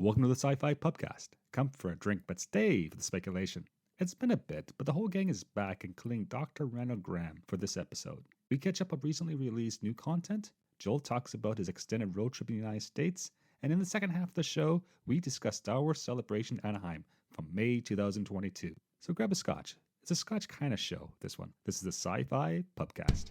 Welcome to the SciFi Pubcast. Come for a drink, but stay for the speculation. It's been a bit, but the whole gang is back, including Dr. Randal Graham, for this episode. We catch up on recently released new content, Joel talks about his extended road trip in the United States, and in the second half of the show, we discuss Star Wars Celebration Anaheim from May 2022. So grab a scotch. It's a scotch kind of show, this one. This is the SciFi Pubcast.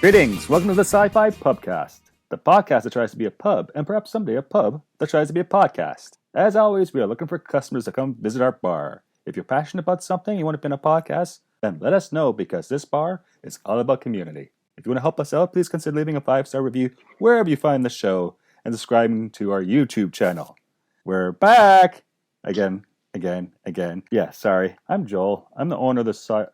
Greetings, welcome to the SciFi Pubcast, the podcast that tries to be a pub, and perhaps someday a pub that tries to be a podcast. As always, we are looking for customers to come visit our bar. If you're passionate about something and you want to be in a podcast, then let us know because this bar is all about community. If you want to help us out, please consider leaving a 5-star review wherever you find the show and subscribing to our YouTube channel. We're back! Again. Yeah, sorry. I'm Joel. I'm the owner of the SciFi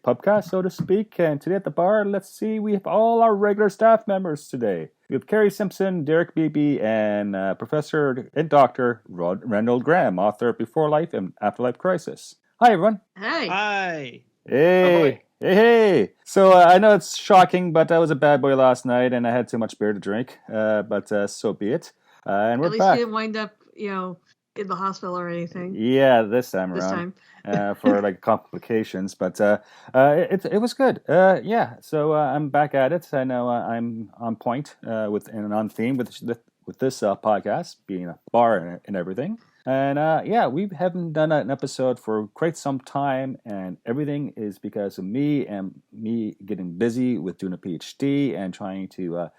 Pubcast, so to speak. And today at the bar, let's see, we have all our regular staff members today. We have Carrie Simpson, Derek Beebe, and Professor and Dr. Randal Graham, author of Before Life and Afterlife Crisis. Hi, everyone. Hi. Hi. Hey. Oh, hey. So I know it's shocking, but I was a bad boy last night, and I had too much beer to drink. But so be it. And we're back. At least back. you didn't wind up, in the hospital or anything. Yeah, this time around. For like complications, but it was good. So I'm back at it. I know I'm on point and on theme with this podcast, being a bar and everything. And we haven't done an episode for quite some time, and everything is because of me and me getting busy with doing a PhD and trying to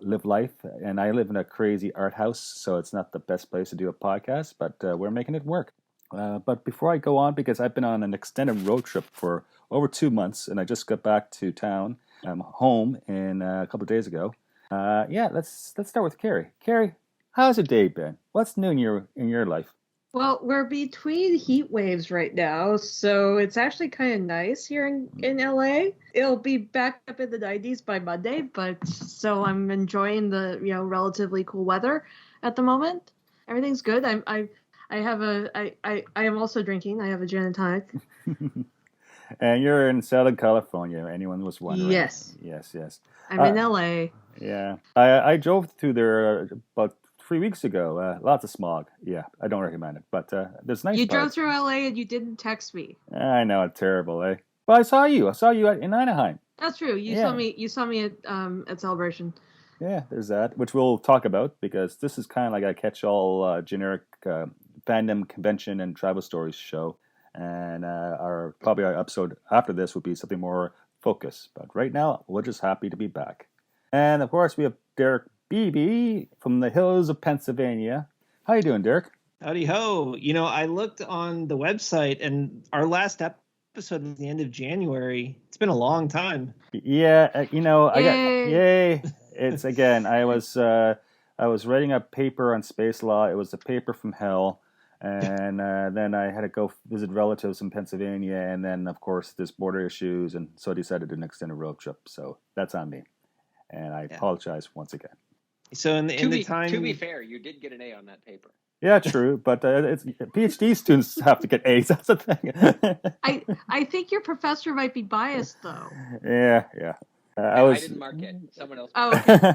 live life. And I live in a crazy art house, so it's not the best place to do a podcast, but we're making it work. But before I go on, because I've been on an extended road trip for over 2 months, and I just got back to town. I'm home a couple of days ago. Let's start with Carrie. Carrie, how's your day been? What's new in your life? Well, we're between heat waves right now, so it's actually kind of nice here in LA. It'll be back up in the 90s by Monday, but so I'm enjoying the relatively cool weather at the moment. Everything's good. I am also drinking. I have a gin and tonic. And you're in Southern California. Anyone was wondering? Yes. Yes. I'm in LA. Yeah, I drove through there about 3 weeks ago. Lots of smog. Yeah, I don't recommend it. But there's nice. You drove through LA and you didn't text me. I know, it's terrible, eh? But I saw you. In Anaheim. That's true. You saw me at Celebration. Yeah, there's that, which we'll talk about because this is kind of like a catch-all generic fandom convention and travel stories show. And our episode after this would be something more focused. But right now, we're just happy to be back. And of course, we have Derek Beebe from the hills of Pennsylvania. How you doing, Derek? Howdy ho. I looked on the website, and our last episode was the end of January. It's been a long time. Yeah, Yay. It's again. I was writing a paper on space law. It was a paper from hell. And then I had to go visit relatives in Pennsylvania, and then of course there's border issues, and so I decided to extend a road trip. So that's on me, and I apologize once again. So in the time, to be fair, you did get an A on that paper. Yeah, true, but it's PhD students have to get A's. That's the thing. I think your professor might be biased, though. Yeah. I didn't mark it. Someone else. Oh, okay.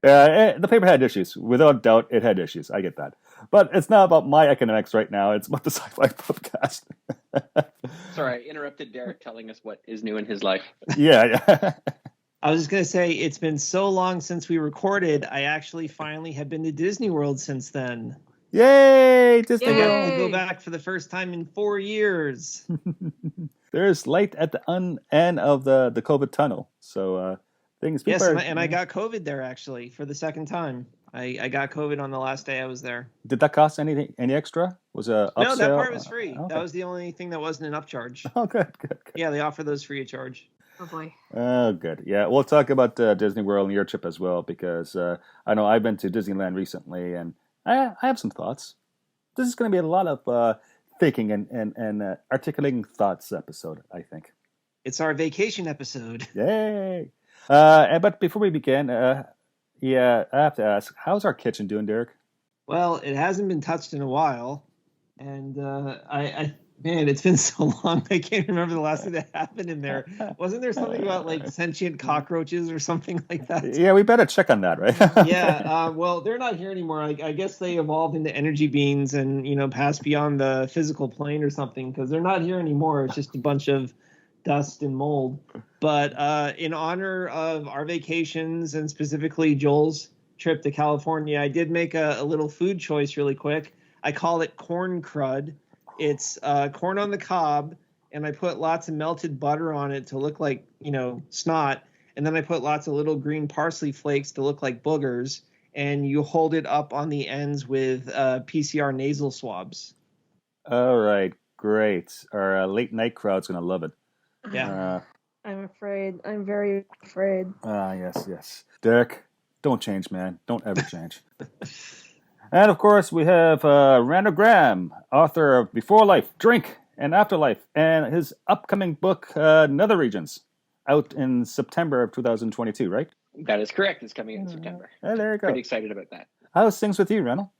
The paper had issues. Without doubt, it had issues. I get that. But it's not about my academics right now. It's about the SciFi Pubcast. Sorry, I interrupted Derek telling us what is new in his life. Yeah. I was just going to say, it's been so long since we recorded. I actually finally have been to Disney World since then. Yay! Disney I got World. to go back for the first time in 4 years. There's light at the end of the COVID tunnel. So things. Yes, and I got COVID there actually for the second time. I got COVID on the last day I was there. Did that cost any extra? Was a upsell? No, that part was free. Okay. That was the only thing that wasn't an upcharge. Oh, good. Yeah, they offer those free of charge. Oh boy. Oh, good. Yeah, we'll talk about Disney World and your trip as well because I know I've been to Disneyland recently and I have some thoughts. This is going to be a lot of thinking and articulating thoughts episode, I think. It's our vacation episode. Yay! But before we begin, Yeah, I have to ask, how's our kitchen doing, Derek? Well, it hasn't been touched in a while, and man, it's been so long. I can't remember the last thing that happened in there. Wasn't there something about like sentient cockroaches or something like that? Yeah, we better check on that, right? Yeah. Well, they're not here anymore. I guess they evolved into energy beings and passed beyond the physical plane or something because they're not here anymore. It's just a bunch of dust and mold. But in honor of our vacations and specifically Joel's trip to California, I did make a little food choice really quick. I call it corn crud. It's corn on the cob, and I put lots of melted butter on it to look like, snot. And then I put lots of little green parsley flakes to look like boogers. And you hold it up on the ends with PCR nasal swabs. All right, great. Our late night crowd's going to love it. Yeah. I'm afraid. I'm very afraid. Yes. Derek, don't change, man. Don't ever change. And of course, we have Randal Graham, author of Before Life, Drink, and Afterlife, and his upcoming book, Nether Regions, out in September of 2022, right? That is correct. It's coming in September. There you go. Pretty excited about that. How's things with you, Randal?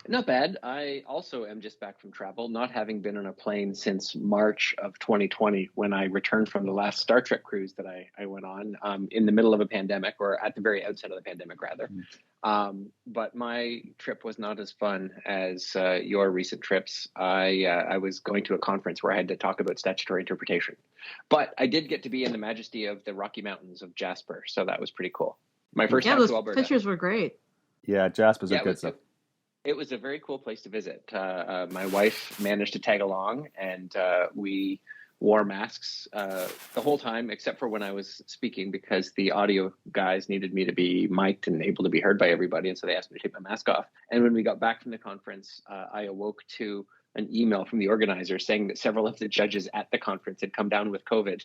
Not bad. I also am just back from travel, not having been on a plane since March of 2020 when I returned from the last Star Trek cruise that I went on in the middle of a pandemic, or at the very outset of the pandemic, rather. But my trip was not as fun as your recent trips. I was going to a conference where I had to talk about statutory interpretation. But I did get to be in the majesty of the Rocky Mountains of Jasper, so that was pretty cool. My first time to Alberta. Those pictures were great. Yeah, Jasper's a good stuff. It was a very cool place to visit. My wife managed to tag along, and we wore masks the whole time, except for when I was speaking, because the audio guys needed me to be mic'd and able to be heard by everybody, and so they asked me to take my mask off. And when we got back from the conference, I awoke to an email from the organizer saying that several of the judges at the conference had come down with COVID.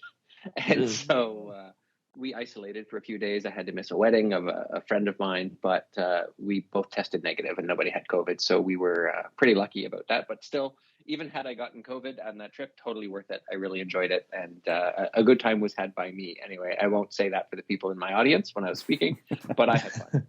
And so we isolated for a few days. I had to miss a wedding of a friend of mine, but we both tested negative and nobody had COVID. So we were pretty lucky about that. But still, even had I gotten COVID on that trip, totally worth it. I really enjoyed it. And a good time was had by me. Anyway, I won't say that for the people in my audience when I was speaking, but I had fun.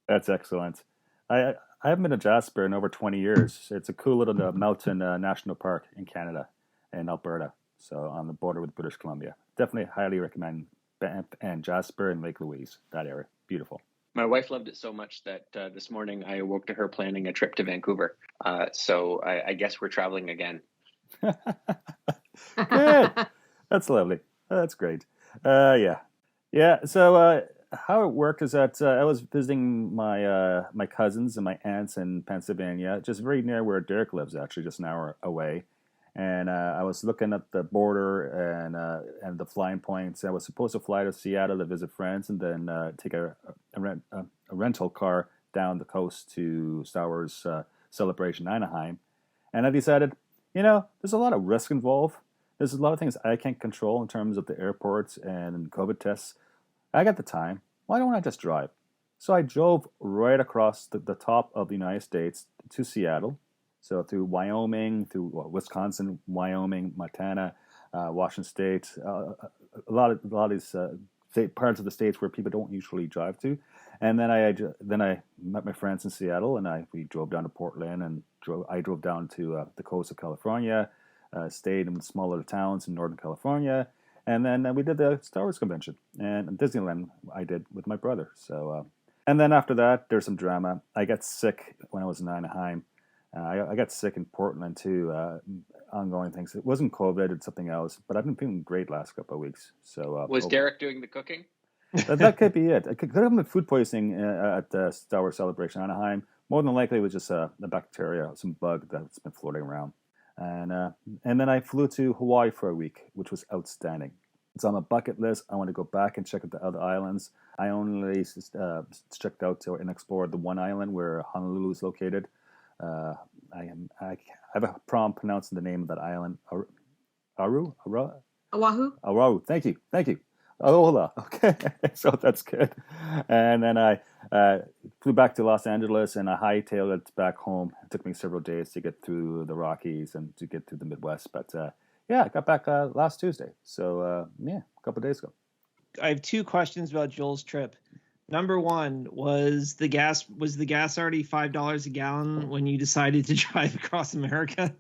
That's excellent. I haven't been to Jasper in over 20 years. It's a cool little mountain national park in Canada, in Alberta. So on the border with British Columbia. Definitely highly recommend Banff and Jasper and Lake Louise, that area. Beautiful. My wife loved it so much that this morning I awoke to her planning a trip to Vancouver. So I guess we're traveling again. Good. That's lovely. That's great. Yeah. So how it worked is that I was visiting my cousins and my aunts in Pennsylvania, just very near where Derek lives, actually, just an hour away. And I was looking at the border and the flying points. I was supposed to fly to Seattle to visit friends and then take a rental car down the coast to Star Wars Celebration Anaheim. And I decided, there's a lot of risk involved. There's a lot of things I can't control in terms of the airports and COVID tests. I got the time. Why don't I just drive? So I drove right across the top of the United States to Seattle. So through Wyoming, through Wisconsin, Wyoming, Montana, Washington State, a lot of these parts of the states where people don't usually drive to. And then I met my friends in Seattle, and we drove down to Portland, and I drove down to the coast of California, stayed in smaller towns in Northern California, and then we did the Star Wars convention and Disneyland. I did with my brother. So and then after that, there's some drama. I got sick when I was in Anaheim. I got sick in Portland too. Ongoing things. It wasn't COVID; it's something else. But I've been feeling great last couple of weeks. So was Derek doing the cooking? That could be it. It could have been food poisoning at the Star Wars Celebration Anaheim. More than likely, it was just a bacteria, some bug that's been floating around. And then I flew to Hawaii for a week, which was outstanding. It's on my bucket list. I want to go back and check out the other islands. I only checked out and explored the one island where Honolulu is located. I have a problem pronouncing the name of that island. Oahu. Thank you. Aloha. Okay, so that's good. And then I flew back to Los Angeles, and I hightailed it back home. It took me several days to get through the Rockies and to get through the Midwest. But I got back last Tuesday. So a couple of days ago. I have two questions about Joel's trip. Number one, was the gas already $5 a gallon when you decided to drive across America?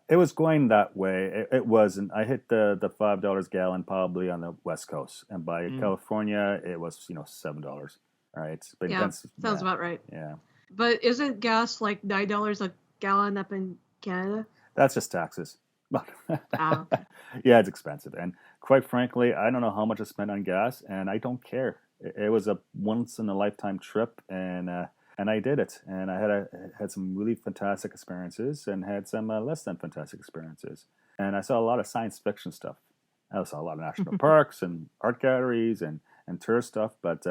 It was going that way. It wasn't. I hit the $5 gallon probably on the West Coast, and by California it was $7. All right, but Yeah, sounds about right. Yeah, but isn't gas like $9 a gallon up in Canada? That's just taxes. Okay. Yeah, it's expensive, and quite frankly, I don't know how much I spent on gas, and I don't care. It was a once in a lifetime trip, and I did it, and I had some really fantastic experiences, and had some less than fantastic experiences, and I saw a lot of science fiction stuff. I saw a lot of national parks and art galleries and tourist stuff, but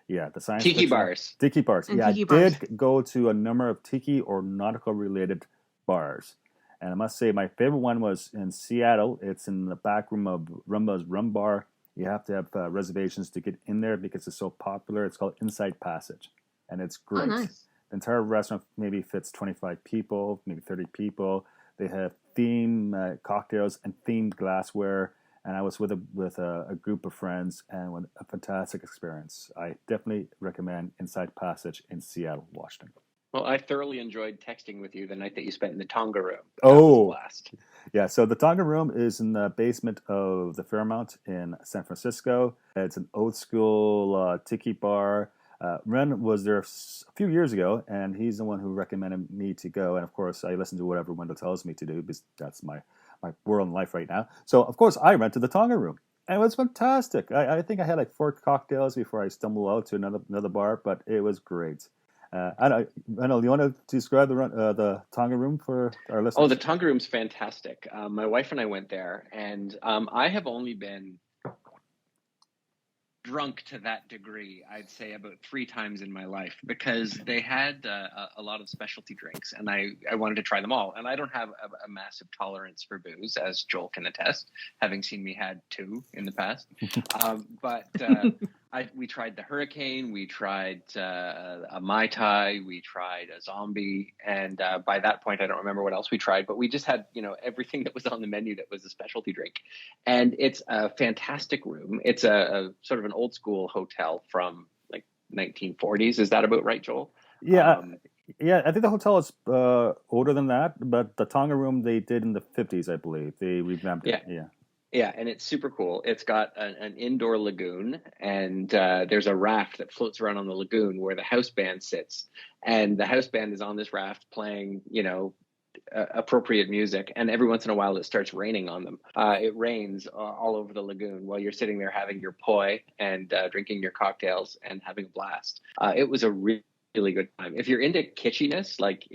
yeah, the science Tiki fiction, bars. Tiki bars. And yeah, tiki I bars. did go to a number of tiki or nautical related bars. And I must say, my favorite one was in Seattle. It's in the back room of Rumba's Rum Bar. You have to have reservations to get in there because it's so popular. It's called Inside Passage, and it's great. Oh, nice. The entire restaurant maybe fits 25 people, maybe 30 people. They have themed cocktails and themed glassware. And I was with a group of friends, and with a fantastic experience. I definitely recommend Inside Passage in Seattle, Washington. Well, I thoroughly enjoyed texting with you the night that you spent in the Tonga room. That Oh, was a blast. Yeah, so the Tonga Room is in the basement of the Fairmount in San Francisco. It's an old school tiki bar. Ren was there a few years ago, and he's the one who recommended me to go. And of course, I listen to whatever Wendell tells me to do because that's my world in life right now. So of course, I went to the Tonga Room, and it was fantastic. I think I had like 4 cocktails before I stumbled out to another bar, but it was great. I don't, Randall, you want to describe the Tonga Room for our listeners? Oh, the Tonga room's fantastic. My wife and I went there, and I have only been drunk to that degree, I'd say about 3 times in my life, because they had a lot of specialty drinks, and I wanted to try them all. And I don't have a massive tolerance for booze, as Joel can attest, having seen me had 2 in the past. But we tried the Hurricane, we tried a Mai Tai, we tried a Zombie, and by that point, I don't remember what else we tried, but we just had, everything that was on the menu that was a specialty drink. And it's a fantastic room. It's a sort of an old school hotel from like 1940s. Is that about right, Joel? Yeah. Yeah, I think the hotel is older than that, but the Tonga Room they did in the 50s, I believe. They revamped it. Yeah. Yeah, and it's super cool. It's got an indoor lagoon, and there's a raft that floats around on the lagoon where the house band sits. And the house band is on this raft playing, appropriate music. And every once in a while it starts raining on them. It rains all over the lagoon while you're sitting there having your poi and drinking your cocktails and having a blast. It was a really good time. If you're into kitschiness, like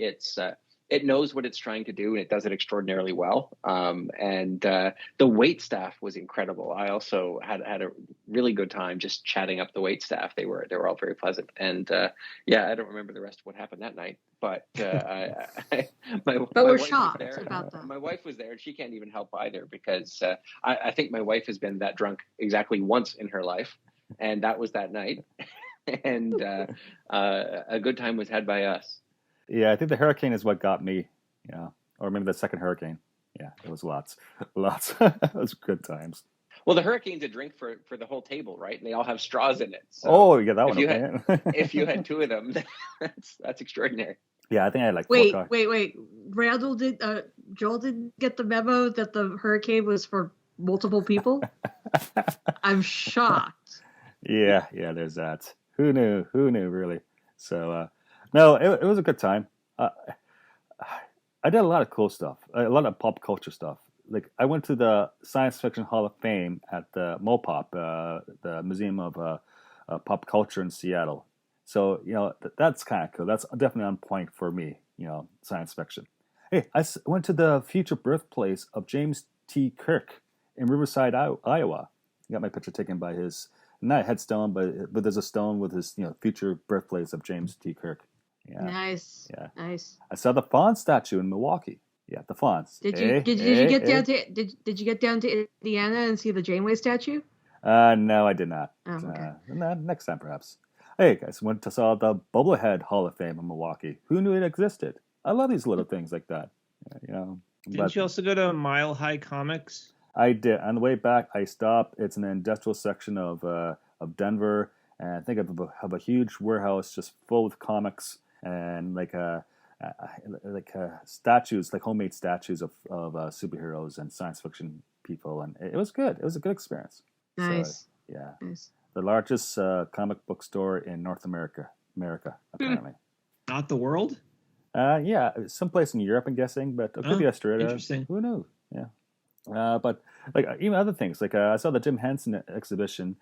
it knows what it's trying to do, and it does it extraordinarily well. And the wait staff was incredible. I also had a really good time just chatting up the wait staff. They were all very pleasant. And I don't remember the rest of what happened that night, but we're shocked about that. My wife was there, and she can't even help either because I think my wife has been that drunk exactly once in her life, and that was that night. And a good time was had by us. Yeah, I think the Hurricane is what got me. Yeah, or maybe the second Hurricane. Yeah, it was lots. It was good times. Well, the Hurricane's a drink for the whole table, right? And they all have straws in it. So oh, yeah, that one. If you had 2 of them, that's extraordinary. Yeah, I think I had like 4 Wait. Joel didn't get the memo that the Hurricane was for multiple people? I'm shocked. Yeah, there's that. Who knew, really? So, no, it was a good time. I did a lot of cool stuff, a lot of pop culture stuff. Like, I went to the Science Fiction Hall of Fame at the MoPop, the Museum of Pop Culture in Seattle. So, that's kind of cool. That's definitely on point for me, science fiction. Hey, I went to the future birthplace of James T. Kirk in Riverside, Iowa. I got my picture taken by his, not a headstone, but there's a stone with his, future birthplace of James T. Kirk. Yeah. Nice. Yeah. Nice. I saw the Fonz statue in Milwaukee. Yeah, the Fonz. Did you get down to Indiana and see the Janeway statue? No, I did not. Oh, okay. Next time, perhaps. Hey, guys, went to saw the Bubblehead Hall of Fame in Milwaukee. Who knew it existed? I love these little things like that. Didn't you also go to Mile High Comics? I did. On the way back, I stopped. It's in the industrial section of Denver, And think of a huge warehouse just full with comics and statues, like homemade statues of superheroes and science fiction people, and it was good. It was a good experience. Nice. So, yeah, Nice. the largest comic book store in North America, apparently. Not the world? Yeah, someplace in Europe, I'm guessing, but it could be Australia. Interesting. Who knows? Yeah. But like even other things, like I saw the Jim Henson exhibition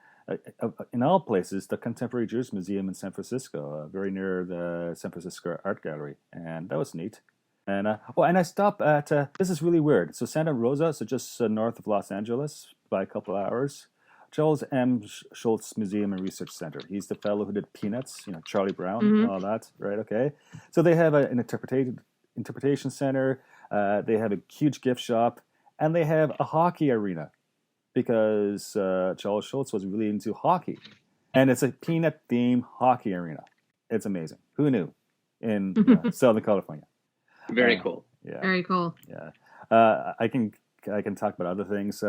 in all places, the Contemporary Jewish Museum in San Francisco, very near the San Francisco Art Gallery, and that was neat. And and I stopped at this is really weird. So Santa Rosa, so just north of Los Angeles by a couple of hours. Charles M. Schultz Museum and Research Center. He's the fellow who did Peanuts, Charlie Brown, and all that, right? Okay. So they have an interpretation center. They have a huge gift shop, and they have a hockey arena because Charles Schultz was really into hockey, and it's a Peanut-themed hockey arena. It's amazing. Who knew? In Southern California. Very cool. Yeah. Very cool. Yeah. I can talk about other things.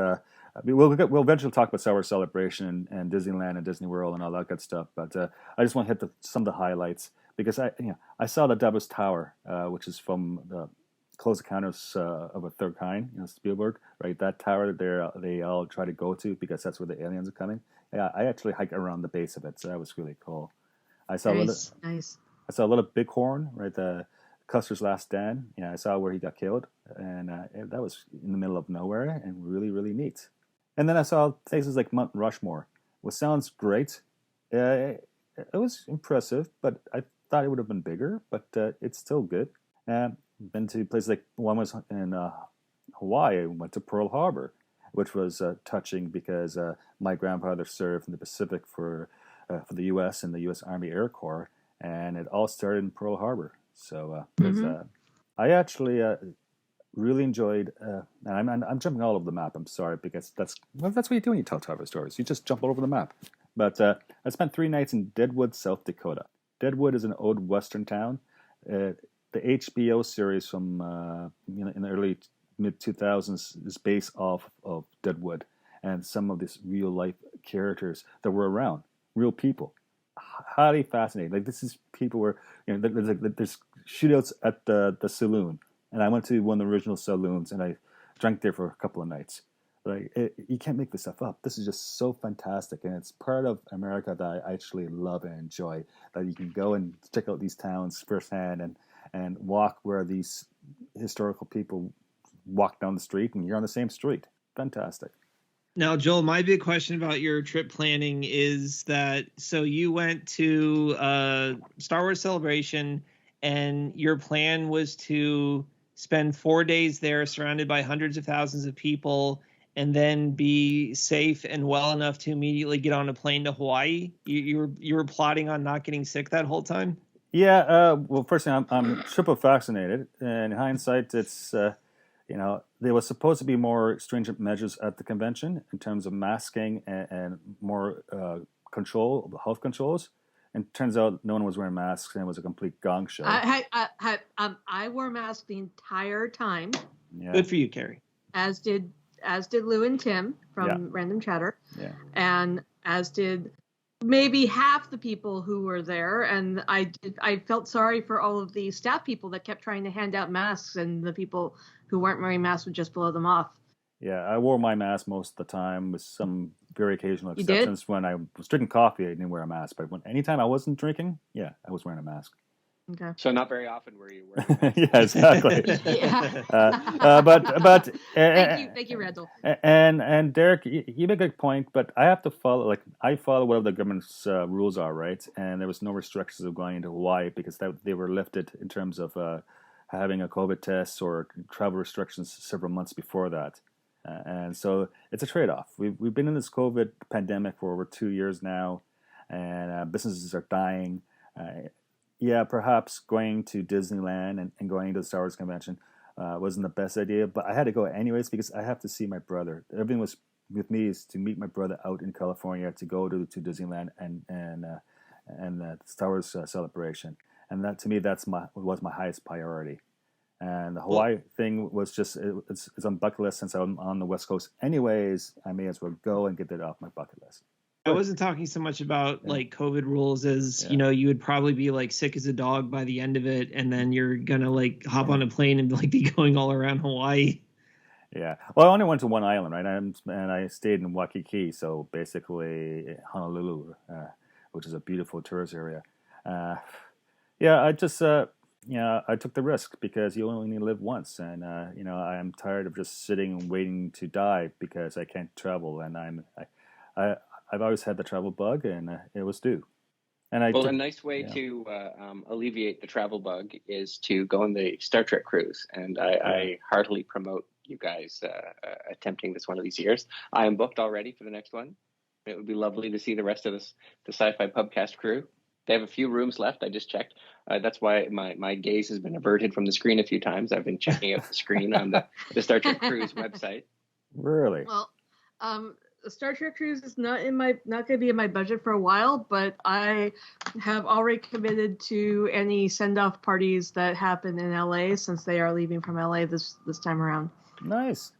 We'll eventually talk about Star Wars Celebration and Disneyland and Disney World and all that good stuff. But I just want to hit some of the highlights because I saw the Devil's Tower, which is from the Close Encounters of a Third Kind, Spielberg, right? That tower they all try to go to because that's where the aliens are coming. Yeah, I actually hiked around the base of it, so that was really cool. I saw Nice. I saw a little Bighorn, right? The Custer's Last Stand. Yeah, I saw where he got killed, and that was in the middle of nowhere and really, really neat. And then I saw places like Mount Rushmore, which sounds great. It was impressive, but I thought it would have been bigger, but it's still good. Been to places like one was in Hawaii. I went to Pearl Harbor, which was touching because my grandfather served in the Pacific for the U.S. and the U.S. Army Air Corps, and it all started in Pearl Harbor. So I actually really enjoyed, and I'm jumping all over the map. I'm sorry because that's what you do when you tell Star Wars stories. You just jump all over the map. But I spent 3 nights in Deadwood, South Dakota. Deadwood is an old western town. The HBO series from in the early mid 2000s is based off of Deadwood and some of these real life characters that were around, real people. Highly fascinating. Like this is people where there's shootouts at the saloon, and I went to one of the original saloons and I drank there for a couple of nights. Like you can't make this stuff up. This is just so fantastic, and it's part of America that I actually love and enjoy. That you can go and check out these towns firsthand and walk where these historical people walk down the street, and you're on the same street. Fantastic. Now, Joel, my big question about your trip planning is that, so you went to Star Wars Celebration, and your plan was to spend 4 days there surrounded by hundreds of thousands of people and then be safe and well enough to immediately get on a plane to Hawaii? You were plotting on not getting sick that whole time? Yeah, well, first thing, I'm triple vaccinated. And in hindsight, it's... there was supposed to be more stringent measures at the convention in terms of masking and more health controls. And it turns out no one was wearing masks, and it was a complete gong show. I wore a mask the entire time. Yeah. Good for you, Carrie. As did Lou and Tim from Random Chatter. Yeah. And as did maybe half the people who were there, and I felt sorry for all of the staff people that kept trying to hand out masks, and the people who weren't wearing masks would just blow them off. Yeah, I wore my mask most of the time, with some very occasional exceptions. When I was drinking coffee, I didn't wear a mask, but anytime I wasn't drinking, I was wearing a mask. Okay. So not very often were you wearing yeah, exactly. But thank you, Randall. And Derek, you make a good point, but I have to follow. I follow whatever the government's rules are, right? And there was no restrictions of going into Hawaii because they were lifted in terms of having a COVID test or travel restrictions several months before that. And so it's a trade-off. We've been in this COVID pandemic for over 2 years now, and businesses are dying. Perhaps going to Disneyland and going to the Star Wars convention wasn't the best idea, but I had to go anyways because I have to see my brother. Everything was with me is to meet my brother out in California, to go to Disneyland and the Star Wars celebration, and that to me was my highest priority. And the Hawaii thing was just it's on bucket list since I'm on the West Coast anyways. I may as well go and get that off my bucket list. I wasn't talking so much about like COVID rules as, you would probably be like sick as a dog by the end of it. And then you're going to like hop on a plane and like be going all around Hawaii. Yeah. Well, I only went to one island, right? And I stayed in Waikiki, so basically Honolulu, which is a beautiful tourist area. Yeah, I just, I took the risk because you only live once, and I'm tired of just sitting and waiting to die because I can't travel, and I've always had the travel bug, and it was due. And a nice way to alleviate the travel bug is to go on the Star Trek cruise, and I heartily promote you guys attempting this one of these years. I am booked already for the next one. It would be lovely to see the rest of the Sci-Fi Pubcast crew. They have a few rooms left. I just checked. That's why my gaze has been averted from the screen a few times. I've been checking out the screen on the Star Trek cruise website. Really? Well, the Star Trek cruise is not going to be in my budget for a while, but I have already committed to any send-off parties that happen in LA since they are leaving from LA this time around. Nice.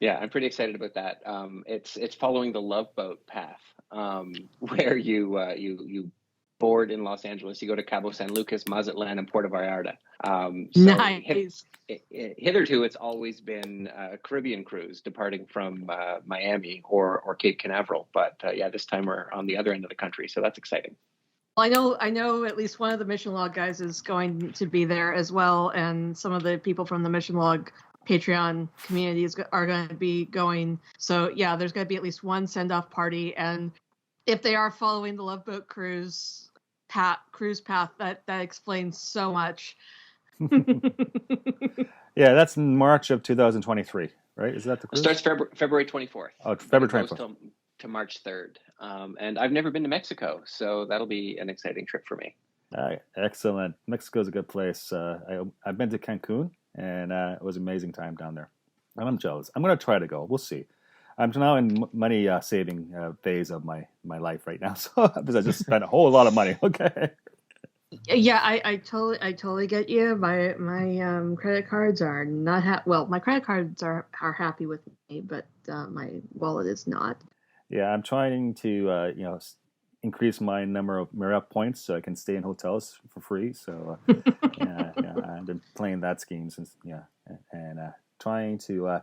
Yeah, I'm pretty excited about that. It's following the Love Boat path, where you board in Los Angeles, you go to Cabo San Lucas, Mazatlan, and Puerto Vallarta. Nice. Hitherto, it's always been a Caribbean cruise departing from Miami or Cape Canaveral. But this time we're on the other end of the country, so that's exciting. Well, I know at least one of the Mission Log guys is going to be there as well, and some of the people from the Mission Log Patreon communities are going to be going. So yeah, there's going to be at least one send-off party, and if they are following the Love Boat cruise path, that explains so much. Yeah, that's in March of 2023, right? Is that the cruise? It starts February 24th. Oh, February 24th. To March 3rd. And I've never been to Mexico, so that'll be an exciting trip for me. Excellent. Mexico's a good place. I've been to Cancun, and it was an amazing time down there. And I'm jealous. I'm going to try to go. We'll see. I'm now in money saving phase of my life right now, so because I just spent a whole lot of money. Okay. Yeah, I totally get you. My credit cards are not my credit cards are happy with me, but my wallet is not. Yeah, I'm trying to increase my number of Marriott points so I can stay in hotels for free. So I've been playing that scheme since and trying to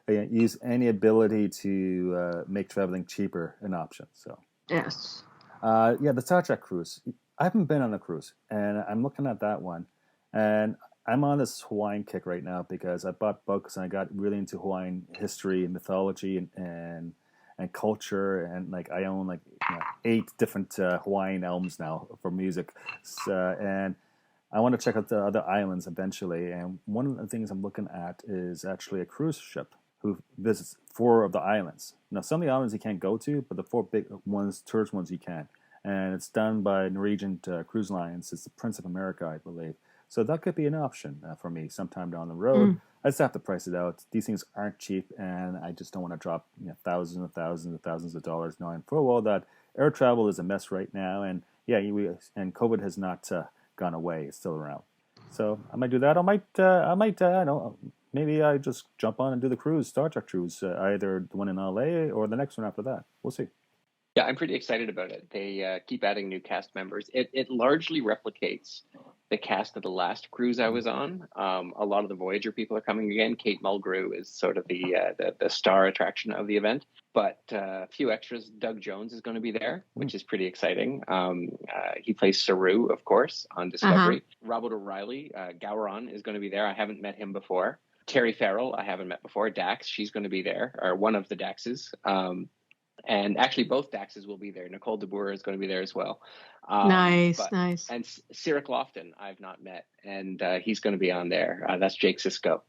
use any ability to make traveling cheaper an option. So yes, the Star Trek cruise. I haven't been on a cruise, and I'm looking at that one, and I'm on this Hawaiian kick right now because I bought books and I got really into Hawaiian history and mythology and culture, and like I own 8 different Hawaiian albums now for music, and I want to check out the other islands eventually. And one of the things I'm looking at is actually a cruise ship who visits 4 of the islands. Now, some of the islands you can't go to, but the 4 big ones, tourist ones, you can. And it's done by Norwegian Cruise Lines. It's the Prince of America, I believe. So that could be an option for me sometime down the road. I just have to price it out. These things aren't cheap, and I just don't want to drop thousands and thousands and thousands of dollars, knowing full well that air travel is a mess right now. And and COVID has not gone away; it's still around. So I might do that. I might I don't know. Maybe I just jump on and do the cruise, Star Trek cruise, either the one in LA or the next one after that. We'll see. Yeah, I'm pretty excited about it. They keep adding new cast members. It largely replicates the cast of the last cruise I was on. A lot of the Voyager people are coming again. Kate Mulgrew is sort of the star attraction of the event. But a few extras. Doug Jones is going to be there, which is pretty exciting. He plays Saru, of course, on Discovery. Robert O'Reilly, Gowron, is going to be there. I haven't met him before. Terry Farrell, I haven't met before. Dax, she's going to be there, or one of the Daxes. And actually, both Daxes will be there. Nicole DeBoer is going to be there as well. Nice. And Cyril Lofton, I've not met, and he's going to be on there. That's Jake Sisko.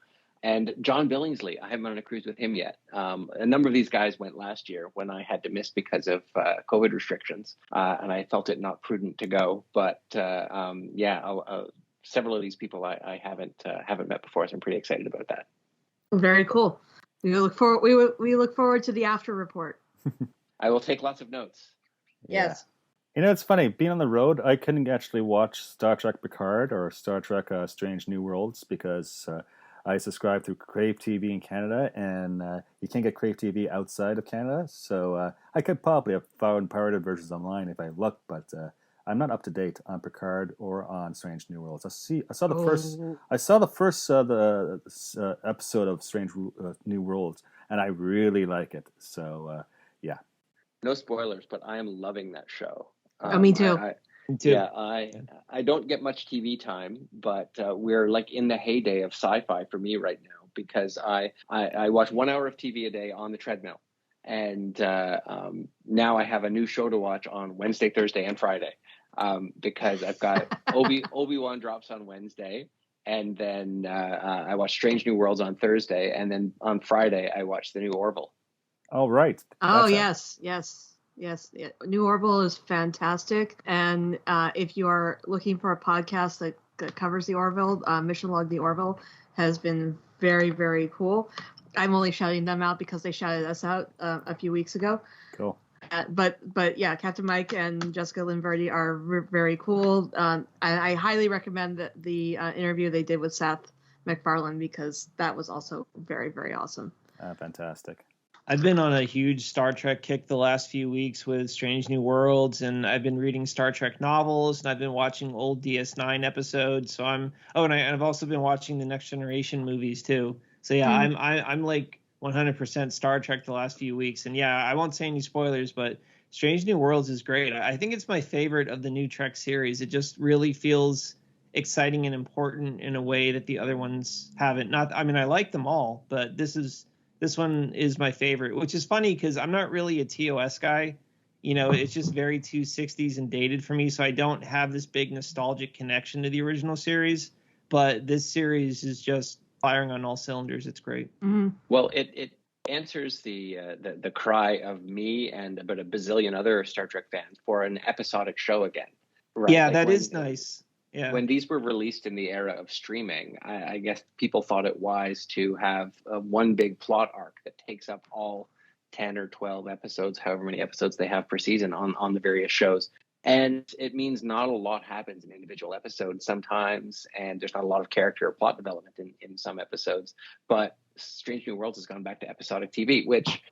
And John Billingsley, I haven't been on a cruise with him yet. A number of these guys went last year when I had to miss because of COVID restrictions, and I felt it not prudent to go. But several of these people I haven't met before, so I'm pretty excited about that. Very cool. We look forward to the after report. I will take lots of notes. Yes. It's funny, being on the road, I couldn't actually watch Star Trek Picard or Star Trek Strange New Worlds because I subscribe through Crave TV in Canada, and you can't get Crave TV outside of Canada. So I could probably have found pirated versions online if I looked, but I'm not up to date on Picard or on Strange New Worlds. I saw the first. I saw the first episode of Strange New Worlds, and I really like it. So yeah. No spoilers, but I am loving that show. Me too. Yeah, I don't get much TV time, but we're like in the heyday of sci-fi for me right now, because I watch 1 hour of TV a day on the treadmill, and now I have a new show to watch on Wednesday, Thursday, and Friday, because I've got Obi-Wan drops on Wednesday, and then I watch Strange New Worlds on Thursday, and then on Friday I watch the new Orville. Oh, right. Oh, yes. New Orville is fantastic. And if you are looking for a podcast that covers the Orville, Mission Log the Orville has been very, very cool. I'm only shouting them out because they shouted us out a few weeks ago. Cool. But yeah, Captain Mike and Jessica Lynn Verdi are very cool. I highly recommend the interview they did with Seth MacFarlane, because that was also very, very awesome. Fantastic. I've been on a huge Star Trek kick the last few weeks with Strange New Worlds, and I've been reading Star Trek novels, and I've been watching old DS9 episodes. So I've also been watching the Next Generation movies too. So yeah, I'm like 100% Star Trek the last few weeks, and yeah, I won't say any spoilers, but Strange New Worlds is great. I think it's my favorite of the new Trek series. It just really feels exciting and important in a way that the other ones haven't. I like them all, but this one is my favorite, which is funny because I'm not really a TOS guy. It's just very 260s and dated for me, so I don't have this big nostalgic connection to the original series. But this series is just firing on all cylinders. It's great. Mm-hmm. Well, it answers the cry of me and about a bazillion other Star Trek fans for an episodic show again. Right? Yeah, that is nice. Yeah. When these were released in the era of streaming, I guess people thought it wise to have one big plot arc that takes up all 10 or 12 episodes, however many episodes they have per season on the various shows. And it means not a lot happens in individual episodes sometimes, and there's not a lot of character or plot development in some episodes. But Strange New Worlds has gone back to episodic TV, which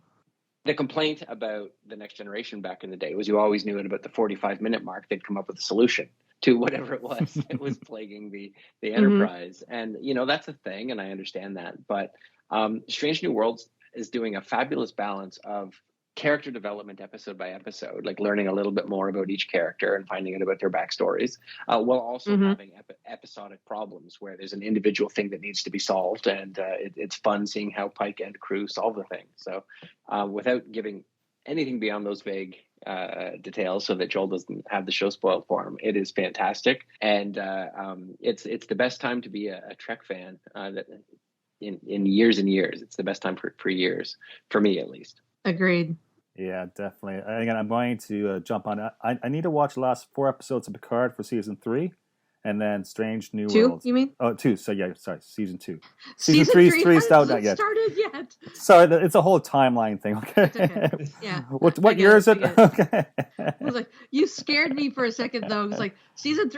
the complaint about the Next Generation back in the day was you always knew at about the 45-minute mark they'd come up with a solution to whatever it was that was plaguing the Enterprise. And, that's a thing, and I understand that. But Strange New Worlds is doing a fabulous balance of character development episode by episode, like learning a little bit more about each character and finding out about their backstories, while also having episodic problems where there's an individual thing that needs to be solved. And it's fun seeing how Pike and crew solve the thing. So without giving anything beyond those vague details so that Joel doesn't have the show spoiled for him, it is fantastic. And it's the best time to be a Trek fan in years and years. It's the best time for years, for me at least. Agreed. Yeah, definitely. Again, I'm going to jump on. I need to watch the last 4 episodes of Picard for season 3, and then Strange New Worlds. 2, you mean? Oh, 2. So yeah, sorry, season 2. Season 3 hasn't yet. started yet. Sorry, it's a whole timeline thing. Okay. Okay. Yeah. What year is it? Okay. I was like, you scared me for a second though. It was like Season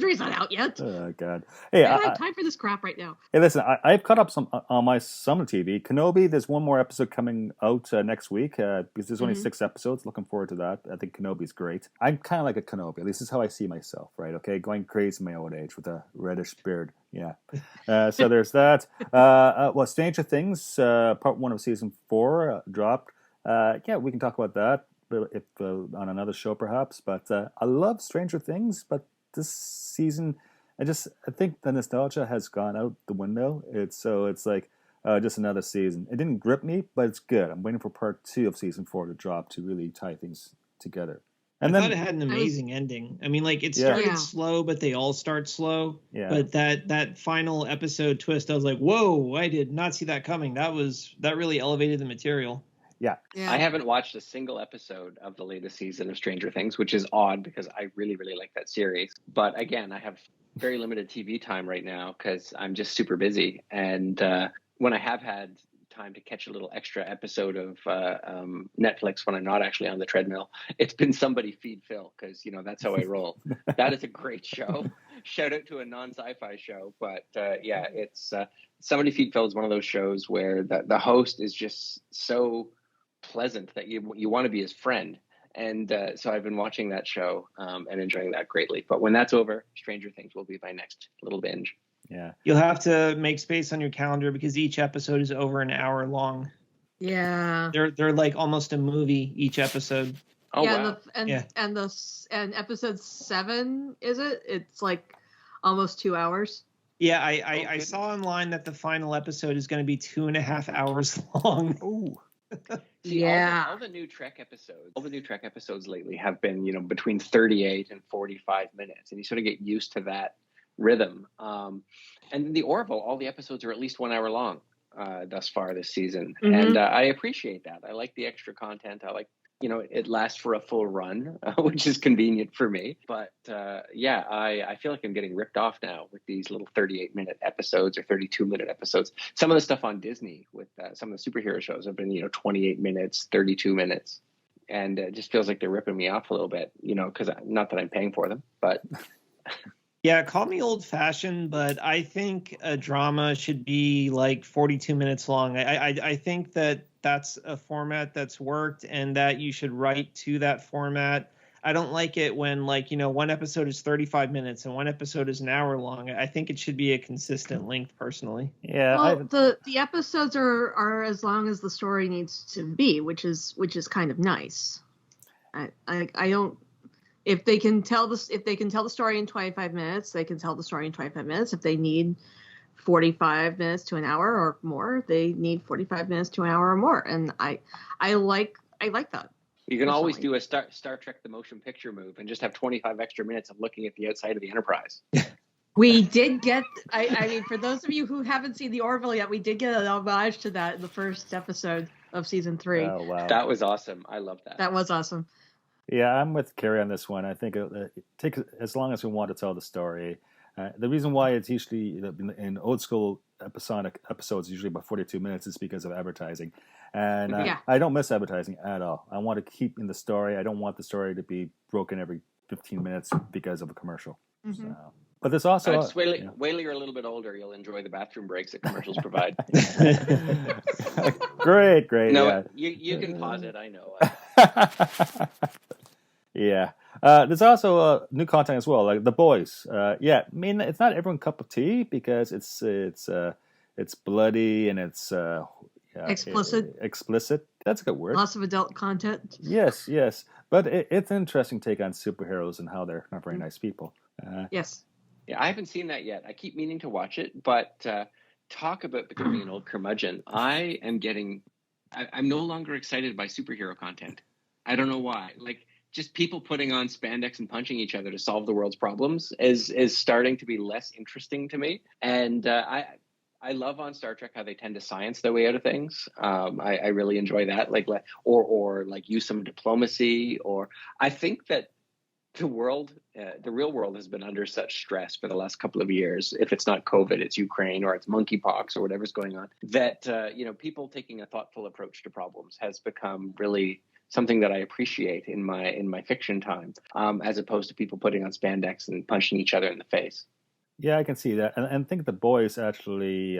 3's not out yet. Oh God! Hey, I don't have time for this crap right now. Hey, listen, I've caught up some on my summer TV. Kenobi, there's one more episode coming out next week because there's only 6 episodes. Looking forward to that. I think Kenobi's great. I'm kind of like a Kenobi. At least this is how I see myself, right? Okay, going crazy in my old age with a reddish beard. Yeah. So there's that. Well, Stranger Things, part 1 of season 4 dropped. Yeah, we can talk about that if on another show perhaps. But I love Stranger Things, but this season, I think the nostalgia has gone out the window. It's like just another season. It didn't grip me, but it's good. I'm waiting for part 2 of season 4 to drop to really tie things together. And I thought it had an amazing ending. I mean, like it started slow, but they all start slow. Yeah. But that final episode twist, I was like, whoa! I did not see that coming. That really elevated the material. Yeah. I haven't watched a single episode of the latest season of Stranger Things, which is odd because I really, really like that series. But again, I have very limited TV time right now because I'm just super busy. And when I have had time to catch a little extra episode of Netflix when I'm not actually on the treadmill, it's been Somebody Feed Phil, because that's how I roll. That is a great show. Shout out to a non-sci-fi show, but it's Somebody Feed Phil is one of those shows where the host is just so pleasant that you want to be his friend. And so I've been watching that show and enjoying that greatly. But when that's over, Stranger Things will be my next little binge. Yeah. You'll have to make space on your calendar because each episode is over an hour long. Yeah. They're like almost a movie each episode. Oh, yeah, wow. And episode 7, is it? It's like almost 2 hours. Yeah, I saw online that the final episode is going to be 2.5 hours long. Ooh. See, Yeah. all the new Trek episodes lately have been, between 38 and 45 minutes, and you sort of get used to that rhythm. And the Orville, all the episodes are at least 1 hour long thus far this season, and I appreciate that. I like the extra content. I like, it lasts for a full run, which is convenient for me. But I feel like I'm getting ripped off now with these little 38-minute episodes or 32-minute episodes. Some of the stuff on Disney with some of the superhero shows have been, 28 minutes, 32 minutes. And it just feels like they're ripping me off a little bit, because not that I'm paying for them, but... Yeah, call me old-fashioned, but I think a drama should be like 42 minutes long. I think that's a format that's worked and that you should write to that format. I don't like it when, one episode is 35 minutes and one episode is an hour long. I think it should be a consistent length, personally. Yeah. Well, the episodes are as long as the story needs to be, which is kind of nice. I don't... If they can tell the story in 25 minutes, they can tell the story in 25 minutes. If they need 45 minutes to an hour or more, they need 45 minutes to an hour or more. And I like that. You can always do a Star Trek the Motion Picture move and just have 25 extra minutes of looking at the outside of the Enterprise. We did get, I mean, for those of you who haven't seen the Orville yet, we did get an homage to that in the first episode of season 3. Oh, wow. That was awesome. I love that. That was awesome. Yeah, I'm with Carrie on this one. I think it takes as long as we want to tell the story. The reason why it's usually in old school episodic episodes usually about 42 minutes is because of advertising. And I don't miss advertising at all. I want to keep in the story. I don't want the story to be broken every 15 minutes because of a commercial. Mm-hmm. So, but there's also... just wait till you're a little bit older. You'll enjoy the bathroom breaks that commercials provide. Great. No, yeah. you can pause it. I know. Yeah. There's also new content as well, like The Boys. I mean, it's not everyone's cup of tea because it's bloody and it's explicit. Explicit. That's a good word. Lots of adult content. Yes. But it's an interesting take on superheroes and how they're not very nice people. Yes. Yeah, I haven't seen that yet. I keep meaning to watch it, but talk about becoming an old curmudgeon. I'm no longer excited by superhero content. I don't know why. Like, just people putting on spandex and punching each other to solve the world's problems is starting to be less interesting to me. And I love on Star Trek how they tend to science their way out of things. I really enjoy that. Or use some diplomacy. Or I think that the real world has been under such stress for the last couple of years. If it's not COVID, it's Ukraine or it's monkeypox or whatever's going on. That people taking a thoughtful approach to problems has become really something that I appreciate in my fiction time, as opposed to people putting on spandex and punching each other in the face. Yeah, I can see that, and I think The Boys actually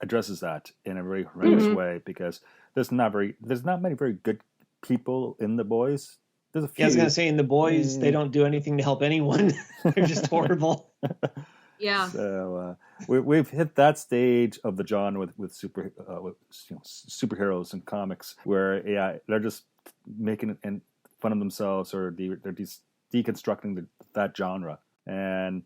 addresses that in a very horrendous way because there's not many very good people in The Boys. There's a few. Yeah, I was gonna say in The Boys they don't do anything to help anyone. They're just horrible. Yeah. So we've hit that stage of the genre with superheroes and comics where they're just making fun of themselves or they're just deconstructing that genre. And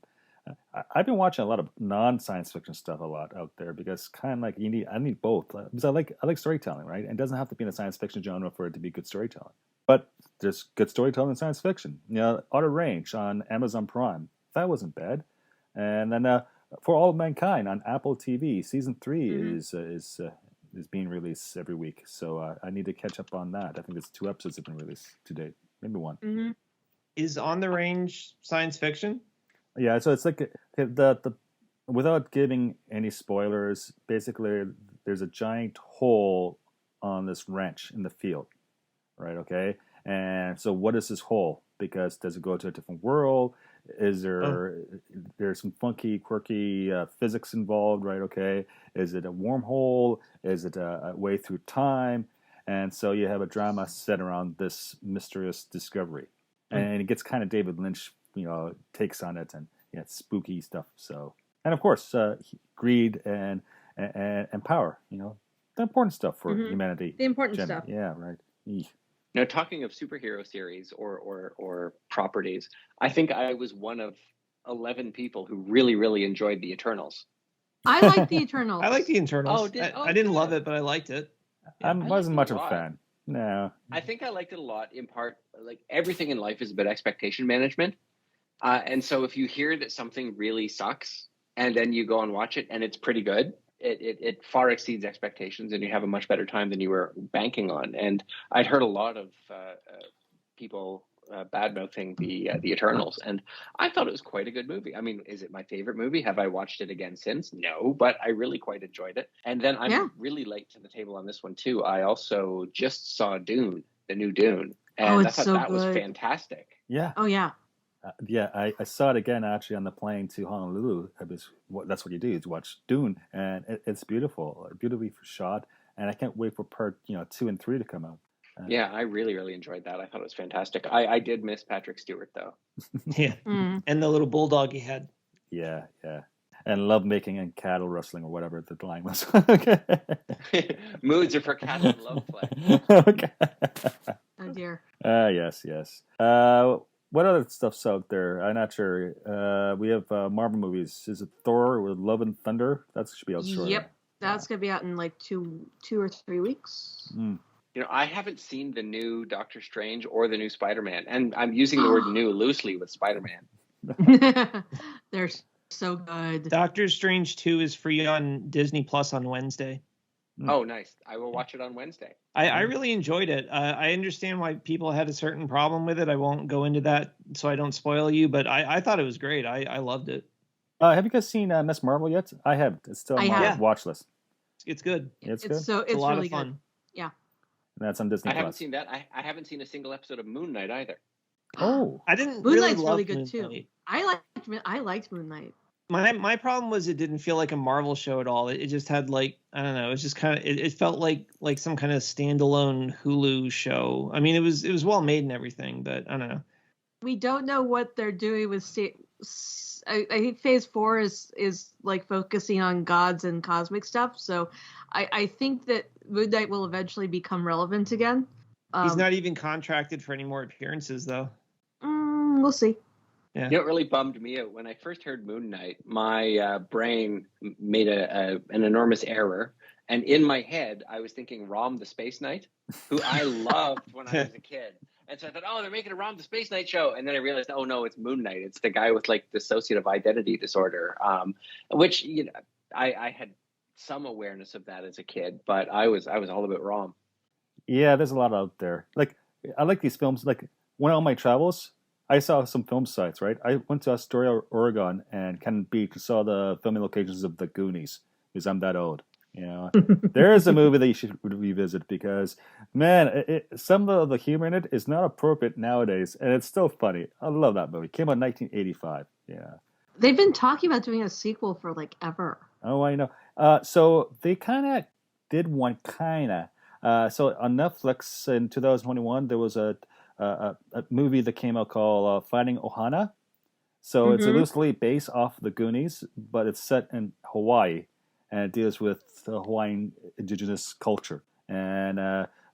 I've been watching a lot of non-science fiction stuff a lot out there because kind of like I need both because I like storytelling, right? And it doesn't have to be in a science fiction genre for it to be good storytelling. But there's good storytelling in science fiction. Outer Range on Amazon Prime, that wasn't bad. And then For All of Mankind on Apple TV, season 3 is being released every week. So I need to catch up on that. I think there's 2 episodes have been released to date, maybe 1. Mm-hmm. Is On the Range science fiction? Yeah, so it's like the without giving any spoilers, basically there's a giant hole on this wrench in the field, right? Okay, and so what is this hole? Because does it go to a different world? Is there's some funky, quirky physics involved, right? Okay, is it a wormhole? Is it a way through time? And so you have a drama set around this mysterious discovery, and it gets kind of David Lynch, takes on it, and it's spooky stuff. So, and of course, greed and power, the important stuff for humanity. The important stuff. Yeah, right. Eesh. Now, talking of superhero series or properties, I think I was one of 11 people who really, really enjoyed the Eternals. I like the Eternals. I like the Eternals. I didn't love it, but I liked it. Yeah, I wasn't much of a fan. No. I think I liked it a lot, in part, like everything in life is about expectation management. And so if you hear that something really sucks and then you go and watch it and it's pretty good, it far exceeds expectations and you have a much better time than you were banking on. And I'd heard a lot of people bad-mouthing the Eternals, and I thought it was quite a good movie. I mean, is it my favorite movie? Have I watched it again since? No, but I really quite enjoyed it. And then I'm really late to the table on this one too. I also just saw Dune, the new Dune, and I thought that was fantastic. Yeah. Oh yeah. I saw it again actually on the plane to Honolulu. That's what you do, is watch Dune, and it's beautiful, beautifully shot, and I can't wait for part 2 and 3 to come out. Yeah, I really, really enjoyed that. I thought it was fantastic. I did miss Patrick Stewart, though. Yeah, and the little bulldog he had. Yeah, and love making and cattle rustling or whatever the line was. Moods are for cattle and love play. Okay. Oh dear. Yes. What other stuff's out there? I'm not sure. We have Marvel movies. Is it Thor with Love and Thunder? That should be out shortly. Yep, that's gonna be out in like two or 3 weeks. I haven't seen the new Doctor Strange or the new Spider-Man, and I'm using the word new loosely with Spider-Man. They're so good. Doctor Strange 2 is free on Disney Plus on Wednesday. Oh, nice. I will watch it on Wednesday. I really enjoyed it. I understand why people had a certain problem with it. I won't go into that so I don't spoil you, but I thought it was great. I loved it. Have you guys seen Miss Marvel yet? I haven't. It's still on my watch list. It's good. It's good? It's a lot really of fun. Good. Yeah. That's on Disney Plus. I haven't seen that. I haven't seen a single episode of Moon Knight either. Oh. I didn't Moon really Knight's love really good Moon too. Knight. I liked Moon Knight. My problem was it didn't feel like a Marvel show at all. It just had I don't know. It was just kind of it felt like some kind of standalone Hulu show. I mean, it was well made and everything, but I don't know. We don't know what they're doing with. I think Phase 4 is like focusing on gods and cosmic stuff. So I think that Moon Knight will eventually become relevant again. He's not even contracted for any more appearances, though. We'll see. Yeah. You know what really bummed me out? When I first heard Moon Knight, my brain made an enormous error. And in my head, I was thinking Rom the Space Knight, who I loved when I was a kid. And so I thought, they're making a Rom the Space Knight show. And then I realized, oh, no, it's Moon Knight. It's the guy with dissociative identity disorder, which, I had some awareness of that as a kid, but I was all about Rom. Yeah, there's a lot out there. I like these films. One of my travels, I saw some film sites, right? I went to Astoria, Oregon, and Cannon Beach and saw the filming locations of The Goonies, because I'm that old. There is a movie that you should revisit because, man, some of the humor in it is not appropriate nowadays, and it's still funny. I love that movie. It came out in 1985. Yeah. They've been talking about doing a sequel for ever. Oh, I know. So they kind of did one, so on Netflix in 2021, there was a movie that came out called Finding Ohana. So it's loosely based off The Goonies, but it's set in Hawaii, and it deals with the Hawaiian indigenous culture. And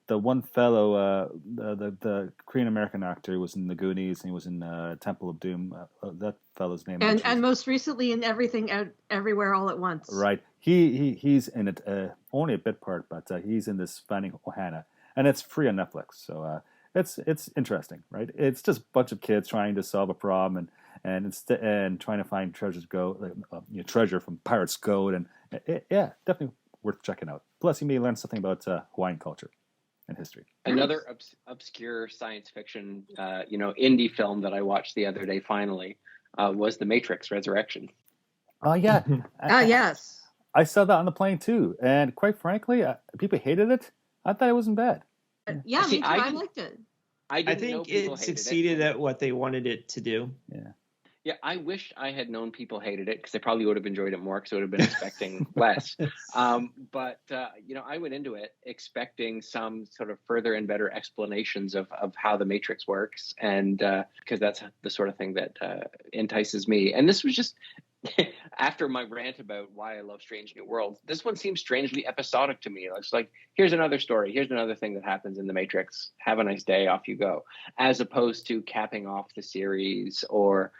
the one fellow, the Korean American actor, who was in The Goonies, and he was in Temple of Doom. That fellow's name. And most recently in Everything Everywhere All at Once. Right. He's in it, only a bit part, but he's in this Finding Ohana, and it's free on Netflix. So it's interesting, right? It's just a bunch of kids trying to solve a problem and trying to find treasure from Pirate's Code, and definitely worth checking out. Plus, you may learn something about Hawaiian culture and history. Another obscure science fiction, indie film that I watched the other day finally was The Matrix Resurrection. Oh yeah. Yes. I saw that on the plane too, and quite frankly, people hated it. I thought it wasn't bad. Yeah, See, me too. I liked it. I I didn't know think people it hated succeeded it. at what they wanted it to do. Yeah. Yeah, I wish I had known people hated it because I probably would have enjoyed it more because I would have been expecting less. But I went into it expecting some sort of further and better explanations of how the Matrix works, and because that's the sort of thing that entices me. And this was just after my rant about why I love Strange New Worlds. This one seems strangely episodic to me. It's like, here's another story. Here's another thing that happens in the Matrix. Have a nice day. Off you go. As opposed to capping off the series or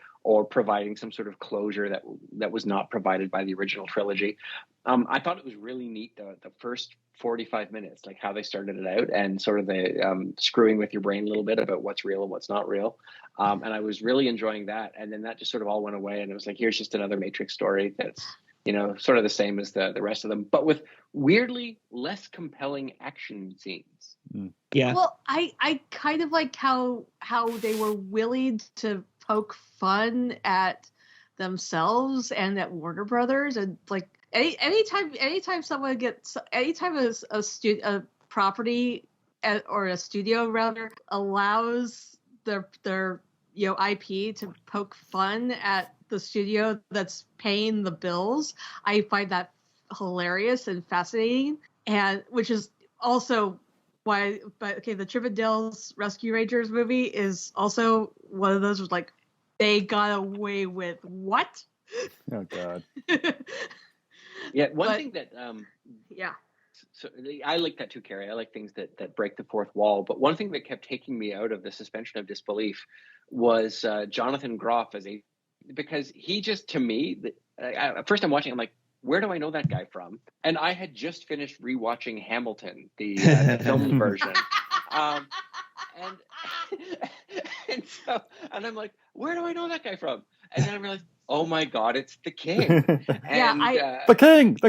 providing some sort of closure that was not provided by the original trilogy. I thought it was really neat, the first 45 minutes, like how they started it out and sort of the screwing with your brain a little bit about what's real and what's not real. And I was really enjoying that. And then that just sort of all went away. And it was like, here's just another Matrix story that's, sort of the same as the rest of them, but with weirdly less compelling action scenes. Yeah. Well, I kind of like how they were willing to poke fun at themselves and at Warner Brothers, and like anytime someone gets a property or a studio rather allows their IP to poke fun at the studio that's paying the bills, I find that hilarious and fascinating, and which is also why. But okay, the Chippendales Rescue Rangers movie is also one of those like they got away with what? Oh God. Yeah, one thing that yeah. So I like that too, Carrie. I like things that break the fourth wall. But one thing that kept taking me out of the suspension of disbelief was Jonathan Groff because he just, to me, first I'm watching, I'm like, where do I know that guy from? And I had just finished rewatching Hamilton, the film version. And I'm like, where do I know that guy from? And then I realized, oh my God, it's the King. The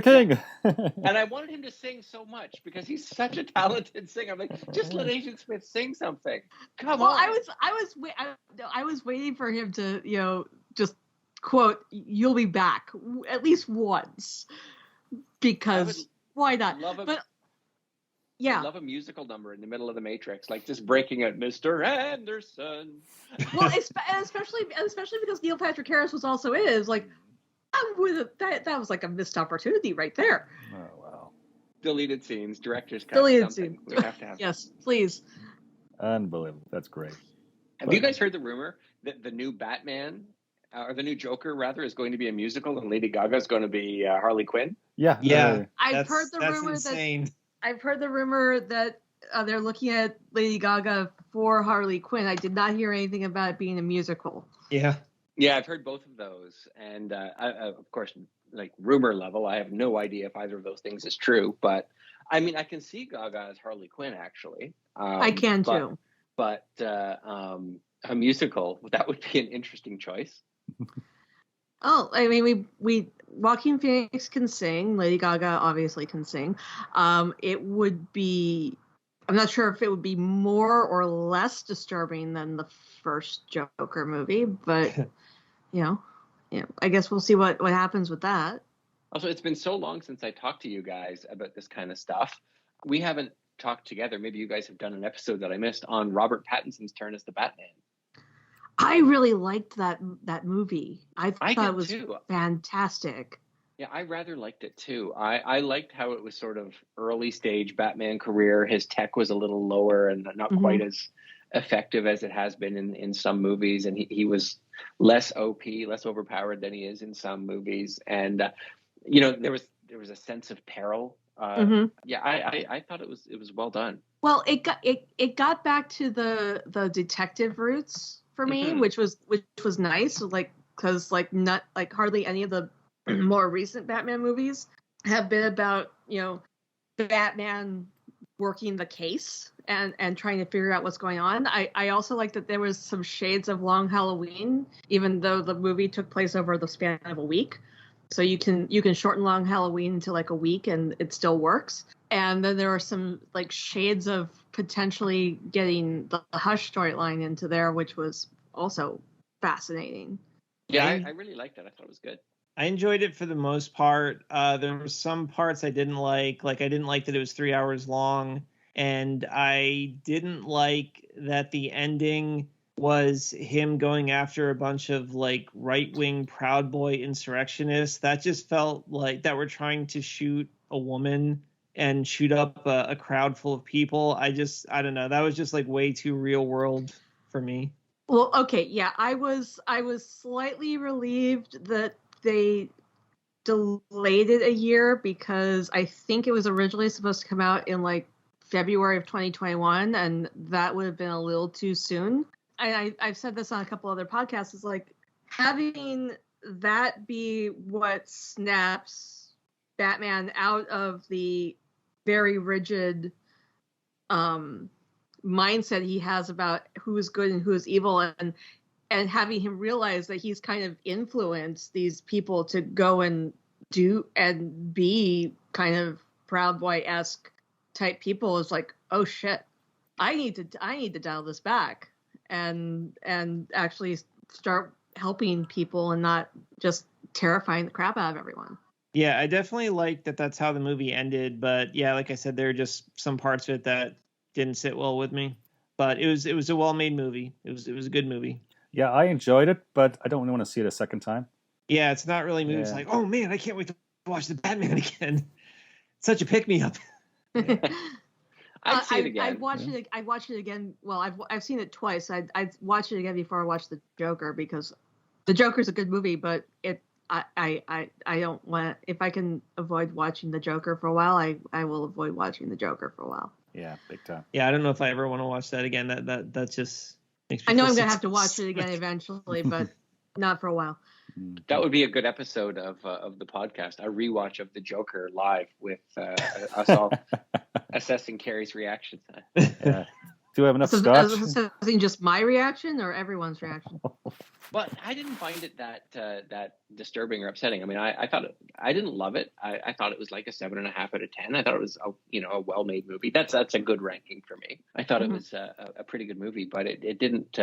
King. And I wanted him to sing so much because he's such a talented singer. I'm like, just let Agent Smith sing something. Come on. I was waiting for him to, just quote, "You'll be back" at least once, because why not? I love a musical number in the middle of the Matrix, like just breaking out, Mr. Anderson. Well, especially because Neil Patrick Harris was also in it. It was like, that was like a missed opportunity right there. Oh wow! Deleted scenes, director's cut. Deleted scene. We have to have. Yes, please. Unbelievable. That's great. Have you guys heard the rumor that the new Batman, or the new Joker rather, is going to be a musical and Lady Gaga is going to be Harley Quinn? Yeah. I've heard the rumor insane. I've heard the rumor that they're looking at Lady Gaga for Harley Quinn. I did not hear anything about it being a musical. Yeah, I've heard both of those, and of course, like rumor level, I have no idea if either of those things is true. But I mean, I can see Gaga as Harley Quinn actually. I can too. But a musical, that would be an interesting choice. Oh, I mean, we Joaquin Phoenix can sing. Lady Gaga obviously can sing. It would be, I'm not sure if it would be more or less disturbing than the first Joker movie, but I guess we'll see what happens with that. Also, it's been so long since I talked to you guys about this kind of stuff. We haven't talked together. Maybe you guys have done an episode that I missed on Robert Pattinson's turn as the Batman. I really liked that movie. I thought it was too. Fantastic. Yeah, I rather liked it too. I liked how it was sort of early stage Batman career. His tech was a little lower and not quite as effective as it has been in some movies. And he was less OP, less overpowered than he is in some movies. And, there was a sense of peril. Yeah, I thought it was well done. Well, it got back to the detective roots for me, which was nice. Like, because not hardly any of the more recent Batman movies have been about Batman working the case and trying to figure out what's going on. I also like that there was some shades of Long Halloween, even though the movie took place over the span of a week. So you can shorten Long Halloween to like a week and it still works. And then there are some like shades of potentially getting the Hush storyline into there, which was also fascinating. Yeah, I really liked it. I thought it was good. I enjoyed it for the most part. There were some parts I didn't like. Like, I didn't like that it was 3 hours long. And I didn't like that the ending was him going after a bunch of like right-wing Proud Boy insurrectionists. That just felt like that we're trying to shoot a woman and shoot up a crowd full of people. I don't know. That was just like way too real world for me. Well, okay, yeah, I was slightly relieved that they delayed it a year, because I think it was originally supposed to come out in like February of 2021, and that would have been a little too soon. I've said this on a couple other podcasts, is like having that be what snaps Batman out of the very rigid mindset he has about who is good and who is evil, and having him realize that he's kind of influenced these people to go and do and be kind of Proud Boy-esque type people, is like, oh shit, I need to dial this back and actually start helping people and not just terrifying the crap out of everyone. Yeah, I definitely like that that's how the movie ended, but yeah, like I said, there are just some parts of it that didn't sit well with me. But it was a well-made movie. It was a good movie. Yeah, I enjoyed it, but I don't really want to see it a second time. Yeah, it's not really movies like, oh man, I can't wait to watch the Batman again. It's such a pick-me-up. I'd see it again. I watched it again. Well, I've seen it twice. I'd watch it again before I watched the Joker, because the Joker's a good movie, but I don't want, if I can avoid watching the Joker for a while, I will avoid watching the Joker for a while. Yeah, big time. Yeah, I don't know if I ever want to watch that again. That just makes me I know feel I'm sick. gonna have to watch it again eventually, but not for a while. That would be a good episode of the podcast, a rewatch of the Joker live with us all assessing Carrie's reactions. Do we have enough scotch? Assessing just my reaction or everyone's reaction? But I didn't find it that disturbing or upsetting. I mean, I thought I didn't love it. I thought it was like a 7.5 out of 10. I thought it was a well-made movie. That's a good ranking for me. I thought it was a pretty good movie, but it didn't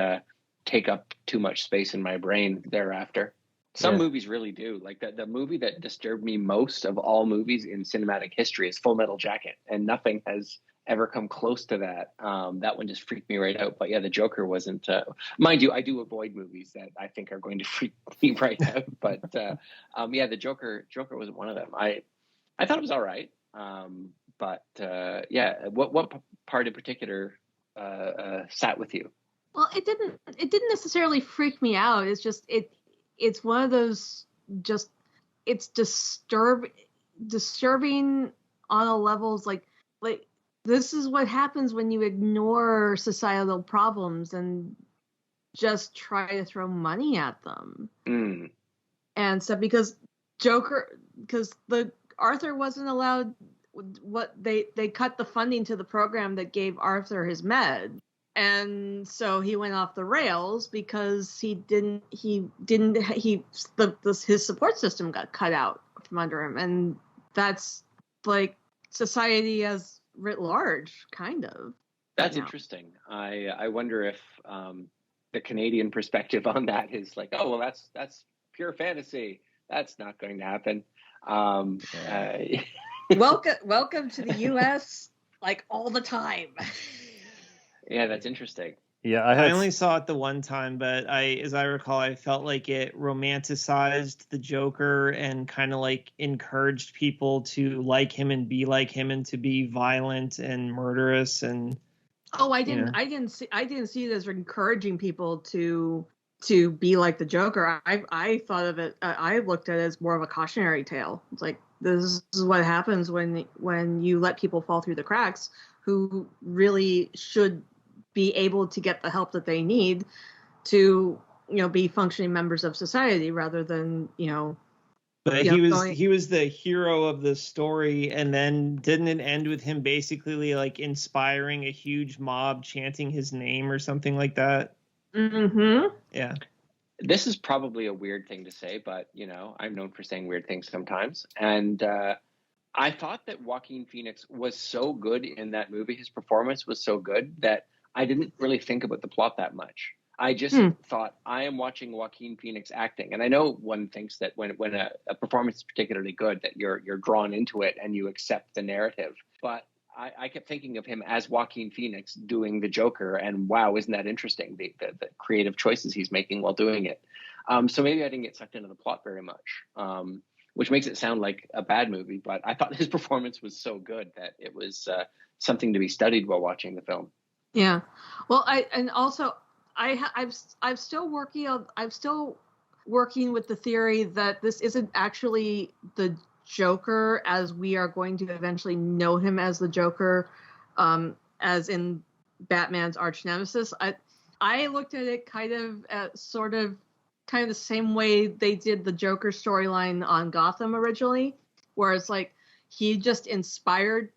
take up too much space in my brain thereafter. Some movies really do. Like the movie that disturbed me most of all movies in cinematic history is Full Metal Jacket, and nothing has ever come close to that. That one just freaked me right out. But yeah, the Joker wasn't. Mind you, I do avoid movies that I think are going to freak me right out. But yeah, the Joker wasn't one of them. I thought it was all right. But yeah, what part in particular sat with you? Well, it didn't necessarily freak me out. It's just it's one of those, just, it's disturbing on a levels like this is what happens when you ignore societal problems and just try to throw money at them. And so because the Arthur wasn't allowed, what they cut the funding to the program that gave Arthur his med. And so he went off the rails because his support system got cut out from under him. And that's like society as writ large, kind of. That's interesting. I wonder if the Canadian perspective on that is like, oh, well, that's pure fantasy. That's not going to happen. Welcome to the U.S. like all the time. Yeah, that's interesting. Yeah, I only saw it the one time, but as I recall, I felt like it romanticized the Joker and kind of like encouraged people to like him and be like him and to be violent and murderous and. Oh, I didn't see it as encouraging people to be like the Joker. I thought of it. I looked at it as more of a cautionary tale. It's like, this is what happens when you let people fall through the cracks who really should be able to get the help that they need to, be functioning members of society rather than, But he was the hero of the story, and then didn't it end with him basically like inspiring a huge mob chanting his name or something like that? Mm-hmm. Yeah. This is probably a weird thing to say, but I'm known for saying weird things sometimes. And I thought that Joaquin Phoenix was so good in that movie. His performance was so good that I didn't really think about the plot that much. I just thought, I am watching Joaquin Phoenix acting, and I know one thinks that when a performance is particularly good, that you're drawn into it and you accept the narrative. But I kept thinking of him as Joaquin Phoenix doing the Joker, and wow, isn't that interesting? The creative choices he's making while doing it. So maybe I didn't get sucked into the plot very much, which makes it sound like a bad movie. But I thought his performance was so good that it was something to be studied while watching the film. Yeah, well, I'm still working with the theory that this isn't actually the Joker as we are going to eventually know him as the Joker, as in Batman's arch nemesis. I looked at it kind of the same way they did the Joker storyline on Gotham originally, where it's like he just inspired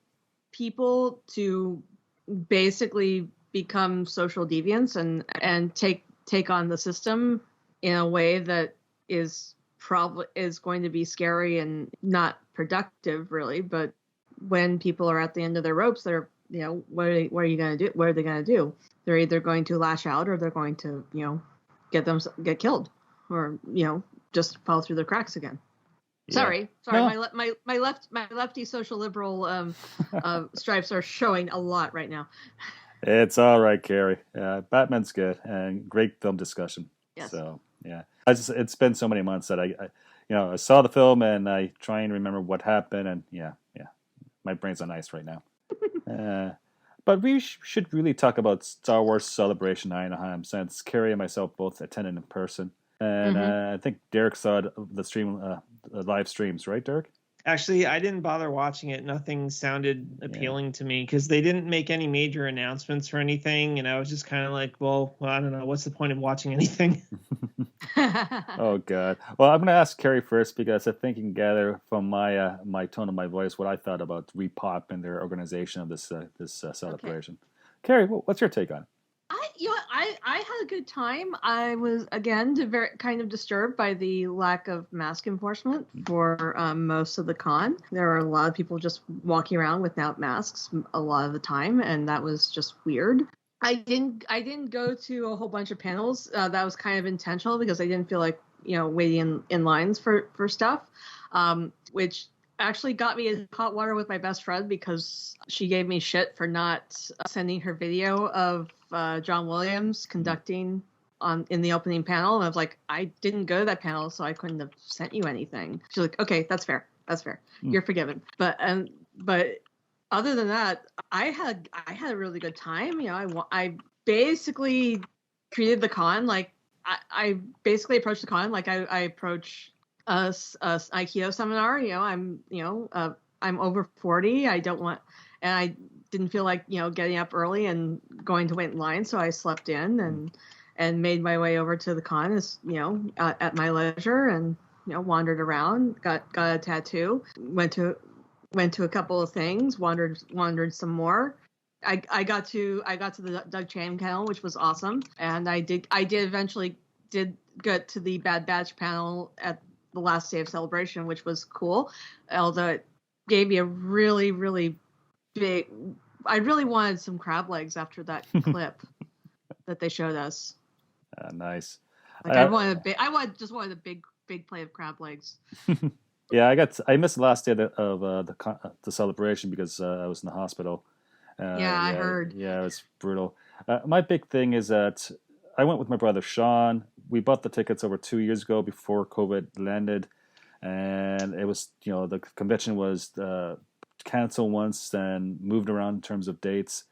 people to basically become social deviants and take on the system in a way that is going to be scary and not productive, really. But when people are at the end of their ropes, they're, what are you going to do? What are they going to do? They're either going to lash out or they're going to, get killed, or just fall through the cracks again. Yeah. Sorry. No. My lefty social liberal stripes are showing a lot right now. It's all right, Carrie. Batman's good and great film discussion. Yes. So yeah, it's been so many months that I saw the film and I try and remember what happened, and yeah, my brain's on ice right now. But we should really talk about Star Wars Celebration Anaheim, since Carrie and myself both attended in person, and I think Derek saw the live streams, right, Derek? Actually, I didn't bother watching it. Nothing sounded appealing to me because they didn't make any major announcements or anything. And I was just kind of like, well, I don't know. What's the point of watching anything? Oh, God. Well, I'm going to ask Carrie first, because I think you can gather from my tone of my voice what I thought about Repop and their organization of this celebration. Okay. Carrie, what's your take on it? I had a good time. I was, again, very kind of disturbed by the lack of mask enforcement for most of the con. There were a lot of people just walking around without masks a lot of the time, and that was just weird. I didn't go to a whole bunch of panels. That was kind of intentional because I didn't feel like waiting in lines for stuff, which actually got me in hot water with my best friend because she gave me shit for not sending her video of John Williams conducting in the opening panel. And I was like, I didn't go to that panel, so I couldn't have sent you anything. She's like, okay, that's fair. You're forgiven. But other than that, I had a really good time. I basically treated the con like I basically approached the con like I approach a Aikido seminar. I'm over 40. I don't want, and I didn't feel like getting up early and going to wait in line, so I slept in and made my way over to the con at my leisure, and wandered around, got a tattoo, went to a couple of things, wandered some more. I got to the Doug Chang panel, which was awesome, and I did eventually get to the Bad Batch panel at the last day of Celebration, which was cool, although it gave me a really, really big. I really wanted some crab legs after that clip that they showed us. Nice. Like I wanted a big plate of crab legs. Yeah, I missed the last day of the celebration because I was in the hospital. I heard. Yeah, it was brutal. My big thing is that I went with my brother Sean. We bought the tickets over 2 years ago before COVID landed, and it was the convention was canceled once and moved around in terms of dates,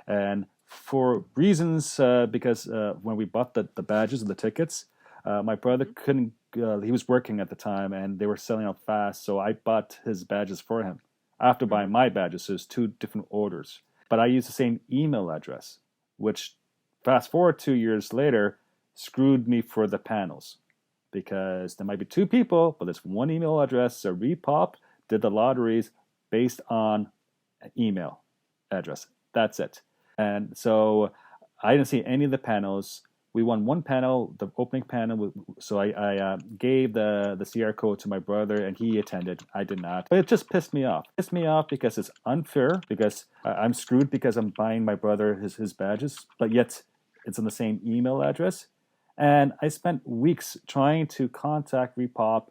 and for reasons because when we bought the badges and the tickets, my brother couldn't. He was working at the time, and they were selling out fast, so I bought his badges for him after buying my badges. So it's two different orders, but I used the same email address, which fast forward 2 years later screwed me for the panels, because there might be two people, but there's one email address. So Repop did the lotteries based on an email address. That's it. And so I didn't see any of the panels. We won one panel, the opening panel. So I gave the CR code to my brother, and he attended. I did not. But it just pissed me off. Because it's unfair, because I'm screwed because I'm buying my brother his badges, but yet it's on the same email address. And I spent weeks trying to contact Repop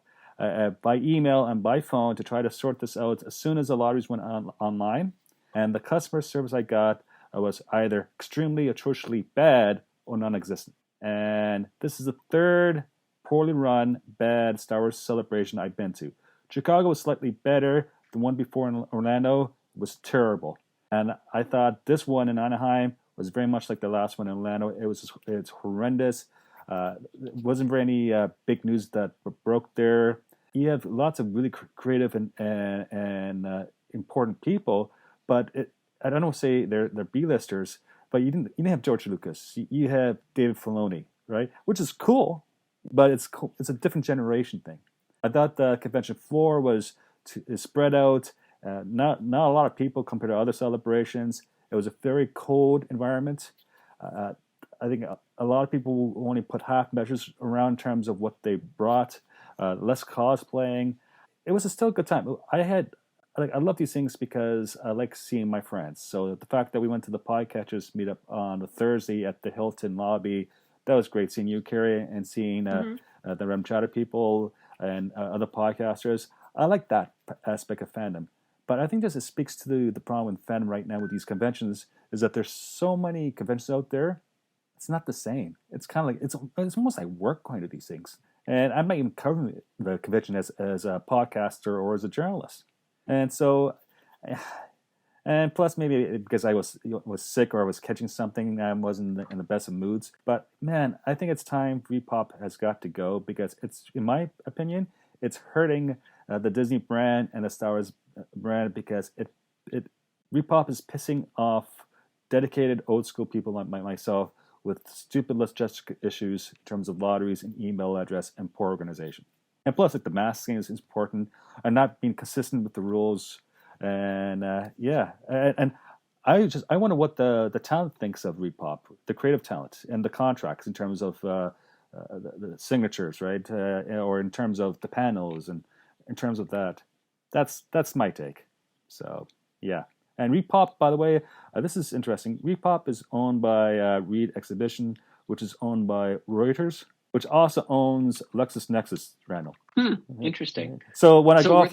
by email and by phone to try to sort this out as soon as the lotteries went online. And the customer service I got was either extremely atrociously bad or non-existent. And this is the third poorly run, bad Star Wars Celebration I've been to. Chicago was slightly better. The one before in Orlando was terrible. And I thought this one in Anaheim was very much like the last one in Orlando. It's horrendous. There wasn't very any big news that broke there. You have lots of really creative and important people, but I don't want to say they're B-listers, but you didn't have George Lucas. You have David Filoni, right? Which is cool, but it's a different generation thing. I thought the convention floor is spread out. Not a lot of people compared to other celebrations. It was a very cold environment. I think a lot of people only put half measures around in terms of what they brought. Less cosplaying. It was still a good time. I love these things because I like seeing my friends. So the fact that we went to the Podcatchers meetup on a Thursday at the Hilton lobby, that was great. Seeing you, Carrie, and seeing the Rem Chatter people and other podcasters. I like that aspect of fandom. But I think this speaks to the problem with fandom right now with these conventions is that there's so many conventions out there. It's not the same. It's kind of like it's almost like work going to these things. And I'm not even covering the convention as a podcaster or as a journalist. And so, and plus maybe because I was sick or I was catching something, I wasn't in the best of moods. But man, I think it's time Repop has got to go because it's, in my opinion, it's hurting the Disney brand and the Star Wars brand because it Repop is pissing off dedicated old school people like myself with stupid logistic issues in terms of lotteries and email address and poor organization. And plus, like the masking is important and not being consistent with the rules. And and I wonder what the talent thinks of Repop, the creative talent and the contracts in terms of the signatures, right? Or in terms of the panels and in terms of that. That's my take. So yeah. And Repop, by the way, this is interesting. Repop is owned by Reed Exhibition, which is owned by Reuters, which also owns LexisNexis, Randall. Interesting. So when I go off,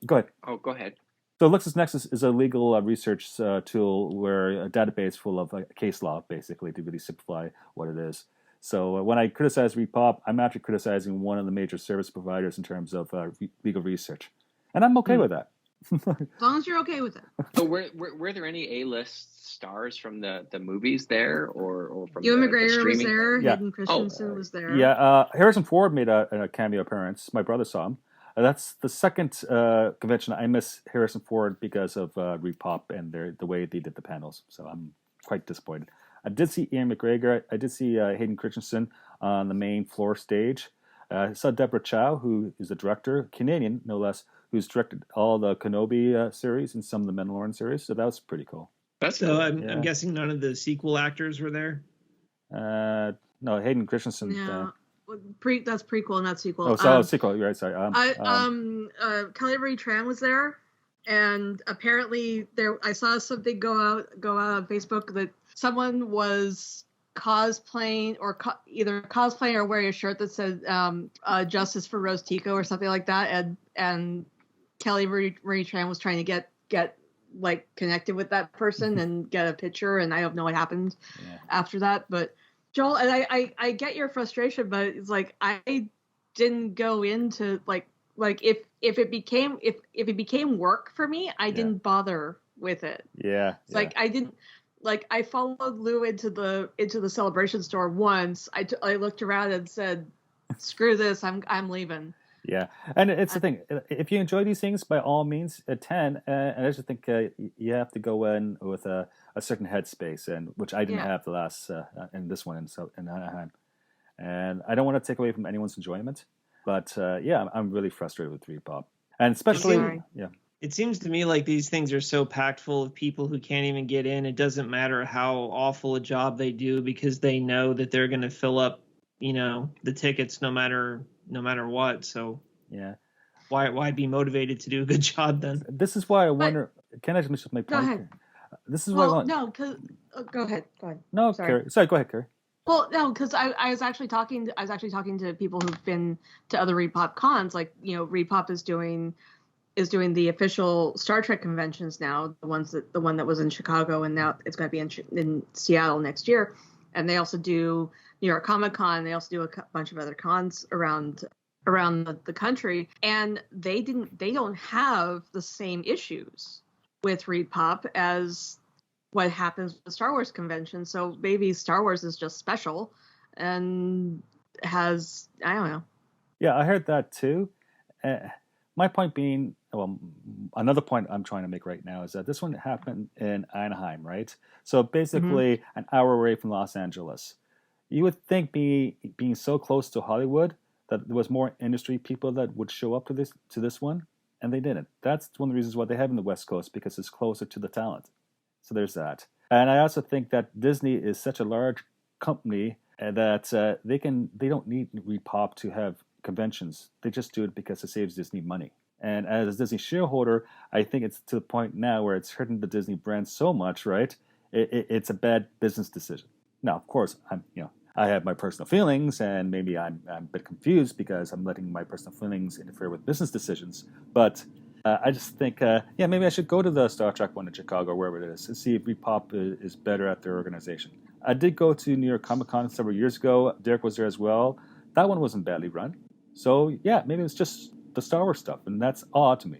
go ahead. Oh, go ahead. So LexisNexis is a legal research tool where a database full of case law, basically, to really simplify what it is. So when I criticize Repop, I'm actually criticizing one of the major service providers in terms of legal research. And I'm okay with that. As long as you're okay with it. So were there any A-list stars from the movies there or from Ewan the McGregor streaming? was there. Yeah. Hayden Christensen was there. Yeah, Harrison Ford made a cameo appearance. My brother saw him. That's the second convention I miss Harrison Ford because of Repop and the way they did the panels. So I'm quite disappointed. I did see Ian McGregor. I did see Hayden Christensen on the main floor stage. I saw Deborah Chow, who is the director, Canadian no less, who's directed all the Kenobi series and some of the Mandalorian series. So that was pretty cool. That's so. I'm guessing none of the sequel actors were there. No, Hayden Christensen. Yeah, that's prequel, not sequel. Oh, so sequel. You're right. Sorry. Kelly Marie Tran was there, and apparently I saw something go out on Facebook that someone was cosplaying or either cosplaying or wearing a shirt that said "Justice for Rose Tico" or something like that, and Kelly Marie Tran was trying to get like connected with that person and get a picture, and I don't know what happened after that. But Joel, and I get your frustration, but it's like I didn't go into like if it became work for me, I didn't bother with it. Yeah. It's like I didn't. Like I followed Lou into the Celebration store once. I looked around and said, "Screw this! I'm leaving." Yeah, and it's the thing. If you enjoy these things, by all means, attend. And I just think you have to go in with a certain headspace, and which I didn't have the last in this one in Anaheim. And I don't want to take away from anyone's enjoyment, but I'm really frustrated with Repop, and especially It seems to me like these things are so packed full of people who can't even get in. It doesn't matter how awful a job they do because they know that they're going to fill up, the tickets no matter what. So why be motivated to do a good job then? This is why I wonder. Can I just make my point? Go ahead. This is why I want. No, because go ahead. No, sorry. Carrie. Sorry, go ahead, Carrie. Well, no, because I was actually talking to people who've been to other Repop cons. Like, Repop is doing the official Star Trek conventions now. The one that was in Chicago, and now it's going to be in Seattle next year. And they also do New York Comic Con. They also do a bunch of other cons around the country, and they don't have the same issues with Repop as what happens with the Star Wars convention. So maybe Star Wars is just special and has, I don't know. Yeah, I heard that too. My point being, well, another point I'm trying to make right now is that this one happened in Anaheim, right? So basically an hour away from Los Angeles. You would think being so close to Hollywood that there was more industry people that would show up to this one, and they didn't. That's one of the reasons why they have in the West Coast, because it's closer to the talent. So there's that. And I also think that Disney is such a large company that they don't need Repop to have conventions. They just do it because it saves Disney money. And as a Disney shareholder, I think it's to the point now where it's hurting the Disney brand so much, right? It's a bad business decision. Now, of course, I have my personal feelings, and maybe I'm a bit confused because I'm letting my personal feelings interfere with business decisions. But I just think, maybe I should go to the Star Trek one in Chicago, wherever it is, and see if Repop is better at their organization. I did go to New York Comic Con several years ago. Derek was there as well. That one wasn't badly run. So, yeah, maybe it's just the Star Wars stuff, and that's odd to me.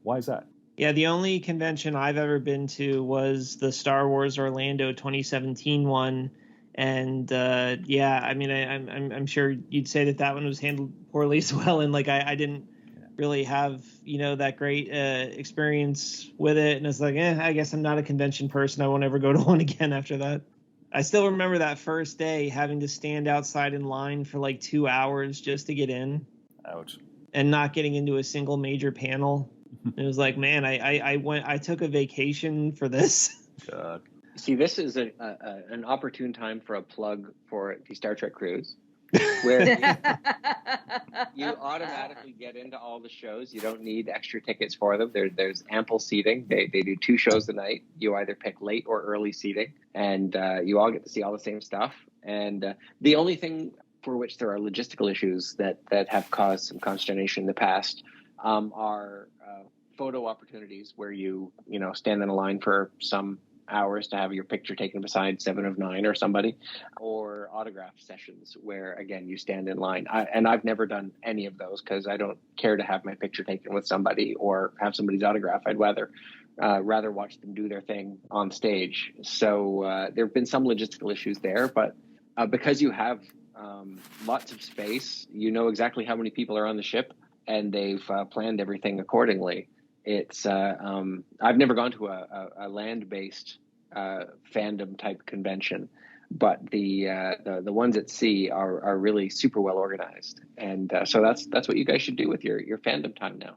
Why is that? Yeah, the only convention I've ever been to was the Star Wars Orlando 2017 one. And I'm sure you'd say that one was handled poorly as well. And I didn't really have that great experience with it. And it's I guess I'm not a convention person. I won't ever go to one again after that. I still remember that first day having to stand outside in line for 2 hours just to get in. Ouch. And not getting into a single major panel. It was man, I took a vacation for this. God. See, this is an opportune time for a plug for the Star Trek cruise, where you automatically get into all the shows. You don't need extra tickets for them. There's ample seating. They do 2 shows a night. You either pick late or early seating, and you all get to see all the same stuff. And the only thing for which there are logistical issues that have caused some consternation in the past are photo opportunities where you stand in a line for some hours to have your picture taken beside 7 of 9 or somebody, or autograph sessions where again you stand in line. I've never done any of those because I don't care to have my picture taken with somebody or have somebody's autograph. I'd rather watch them do their thing on stage. So there have been some logistical issues there, but because you have lots of space, exactly how many people are on the ship, and they've planned everything accordingly. It's I've never gone to a land-based fandom type convention, but the ones at sea are really super well organized, and so that's what you guys should do with your fandom time now.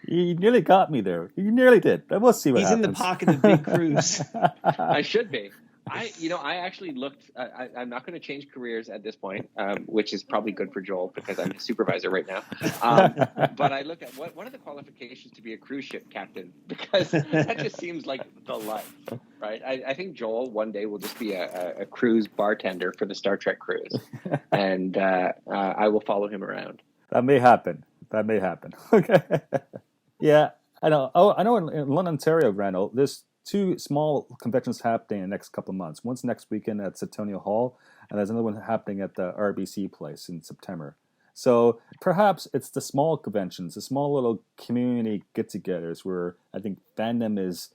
You nearly got me there. You nearly did. But we'll see what happens. He's in the pocket of Big Cruise. I should be. I actually looked. I'm not going to change careers at this point, which is probably good for Joel because I'm a supervisor right now. But I looked at what are the qualifications to be a cruise ship captain, because that just seems like the life, right? I think Joel one day will just be a cruise bartender for the Star Trek cruise, and I will follow him around. That may happen. Okay. Yeah, I know. Oh, I know. In London, Ontario, Randall, there's 2 small conventions happening in the next couple of months. One's next weekend at Centennial Hall, and there's another one happening at the RBC place in September. So perhaps it's the small conventions, the small little community get-togethers where I think fandom is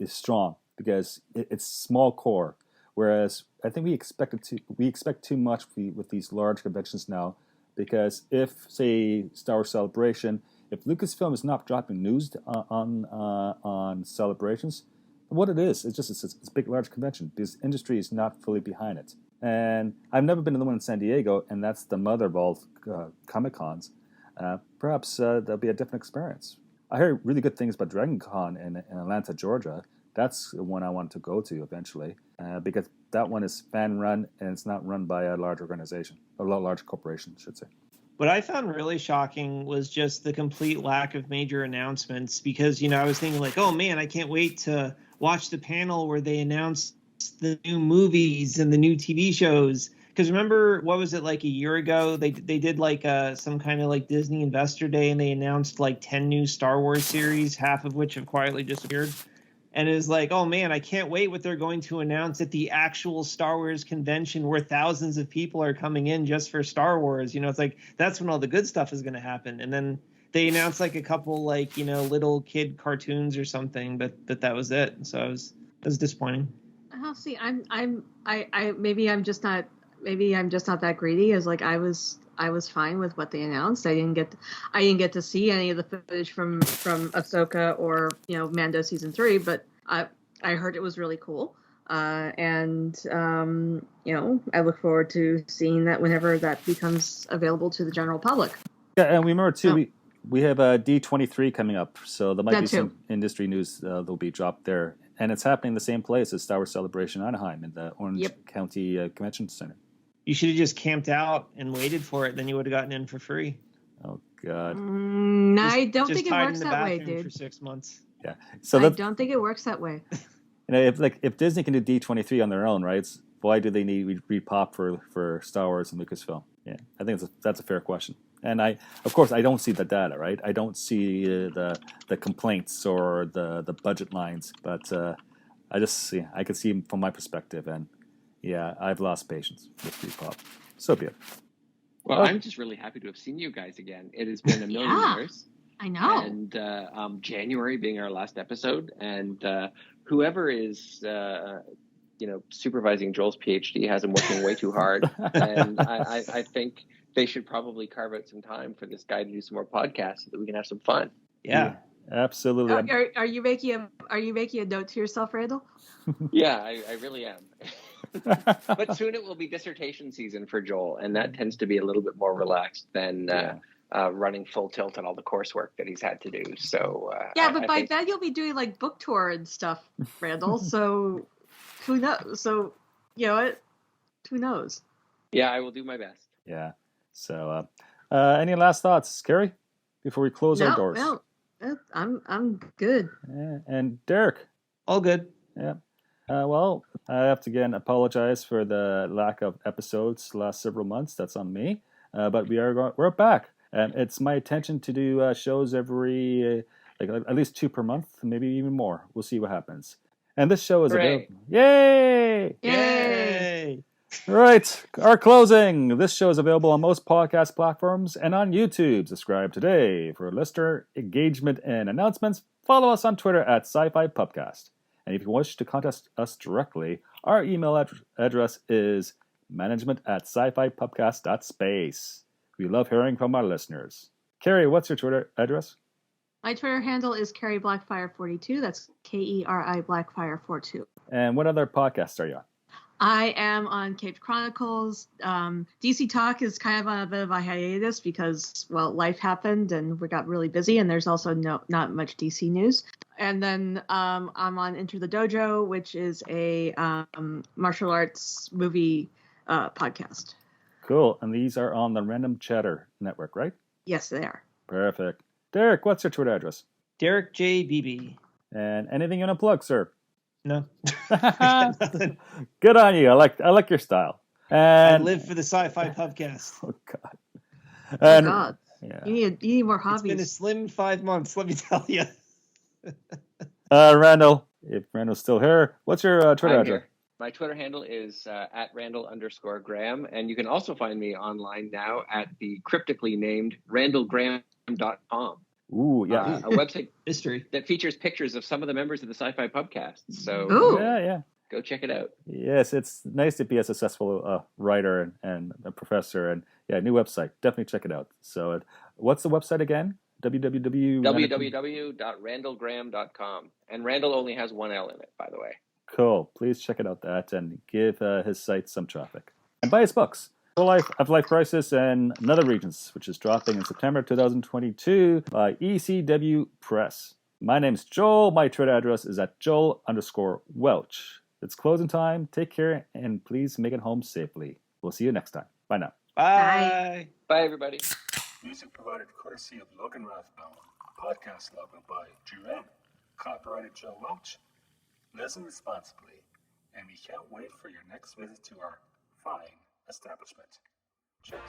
strong because it's small core. Whereas I think we expect too much with these large conventions now, because if, say, Star Wars Celebration, if Lucasfilm is not dropping news on celebrations, what it is, it's a big, large convention because industry is not fully behind it. And I've never been to the one in San Diego, and that's the mother of all Comic Cons. Perhaps there'll be a different experience. I heard really good things about Dragon Con in Atlanta, Georgia. That's the one I want to go to eventually, because that one is fan-run, and it's not run by a large organization, a large corporation, I should say. What I found really shocking was just the complete lack of major announcements, because, I was thinking oh man, I can't wait to watch the panel where they announce the new movies and the new TV shows. Because remember, what was it, like a year ago? They did like some kind of like Disney Investor Day, and they announced like 10 new Star Wars series, half of which have quietly disappeared. And it was like, oh man, I can't wait what they're going to announce at the actual Star Wars convention where thousands of people are coming in just for Star Wars. You know, it's like that's when all the good stuff is going to happen. And then they announced like a couple like, you know, little kid cartoons or something, but that was it. So it was disappointing. Oh, see, maybe I'm just not that greedy. As like I was fine with what they announced. I didn't get to see any of the footage from Ahsoka or, you know, Mando season 3, but I heard it was really cool. And you know, I look forward to seeing that whenever that becomes available to the general public. Yeah, and we remember too, we have D23 coming up, so there might be some industry news that'll be dropped there. And it's happening in the same place as Star Wars Celebration Anaheim in the Orange County Convention Center. You should have just camped out and waited for it. Then you would have gotten in for free. Oh, God. I don't think it works that way, dude. For 6 months. Yeah. So I don't think it works that way. You know, if Disney can do D23 on their own, right? Why do they need repop for Star Wars and Lucasfilm? Yeah, I think that's a fair question. And of course, I don't see the data, right? I don't see the complaints or the budget lines, but I can see from my perspective, and yeah, I've lost patience with repop. So be it. Well, I'm just really happy to have seen you guys again. It has been a million years. I know. And January being our last episode, and whoever is supervising Joel's PhD has him working way too hard, and I think they should probably carve out some time for this guy to do some more podcasts so that we can have some fun. Yeah, absolutely. Are you making a note to yourself, Randall? Yeah, I really am. But soon it will be dissertation season for Joel, and that tends to be a little bit more relaxed than running full tilt on all the course work that he's had to do. So but by then you'll be doing like book tour and stuff, Randall. So who knows? So you know what? Who knows? Yeah, I will do my best. Yeah. So, any last thoughts, Carrie, before we close our doors? No, I'm good. Yeah. And Derek, all good. Yeah. Well, I have to again apologize for the lack of episodes the last several months. That's on me. But we're back, and it's my intention to do shows every at least 2 per month, maybe even more. We'll see what happens. And this show is available. Yay! Yay! Right, our closing. This show is available on most podcast platforms and on YouTube. Subscribe today. For listener engagement and announcements, follow us on Twitter at SciFi Pubcast. And if you wish to contact us directly, our email address is management@scifipubcast.space. We love hearing from our listeners. Carrie, what's your Twitter address? My Twitter handle is Carrie Blackfire42. That's KERI Blackfire42. And what other podcasts are you on? I am on Caped Chronicles. DC Talk is kind of on a bit of a hiatus because, well, life happened and we got really busy, and there's also not much DC news. And then I'm on Enter the Dojo, which is a martial arts movie podcast. Cool. And these are on the Random Chatter Network, right? Yes, they are. Perfect. Derek, what's your Twitter address? Derek J. BB. And anything you want to plug, sir? No. Good on you. I like your style. And I live for the SciFi Pubcast. Oh God. And, oh God. Yeah. You need more hobbies. It's been a slim 5 months, let me tell you. Randall, if Randall's still here, what's your Twitter address? Here. My Twitter handle is at Randal_Graham, and you can also find me online now at the cryptically named RandalGraham.com. Ooh, yeah. A website history that features pictures of some of the members of the SciFi Pubcast. So yeah. Go check it out. Yes, it's nice to be a successful writer and a professor, and new website. Definitely check it out. So, what's the website again? www.randalgraham.com. And Randall only has 1 L in it, by the way. Cool. Please check it out and give his site some traffic. And buy his books. Life Crisis and Nether Regions, which is dropping in September 2022 by ECW Press. My name's Joel. My Twitter address is at Joel_Welch. It's closing time. Take care and please make it home safely. We'll see you next time. Bye now. Bye. Bye, everybody. Music provided courtesy of Logan Rathbone. Podcast logo by Jea Rhee. Copyrighted Joe Welch. Listen responsibly. and we can't wait for your next visit to our fine establishment. Cheers.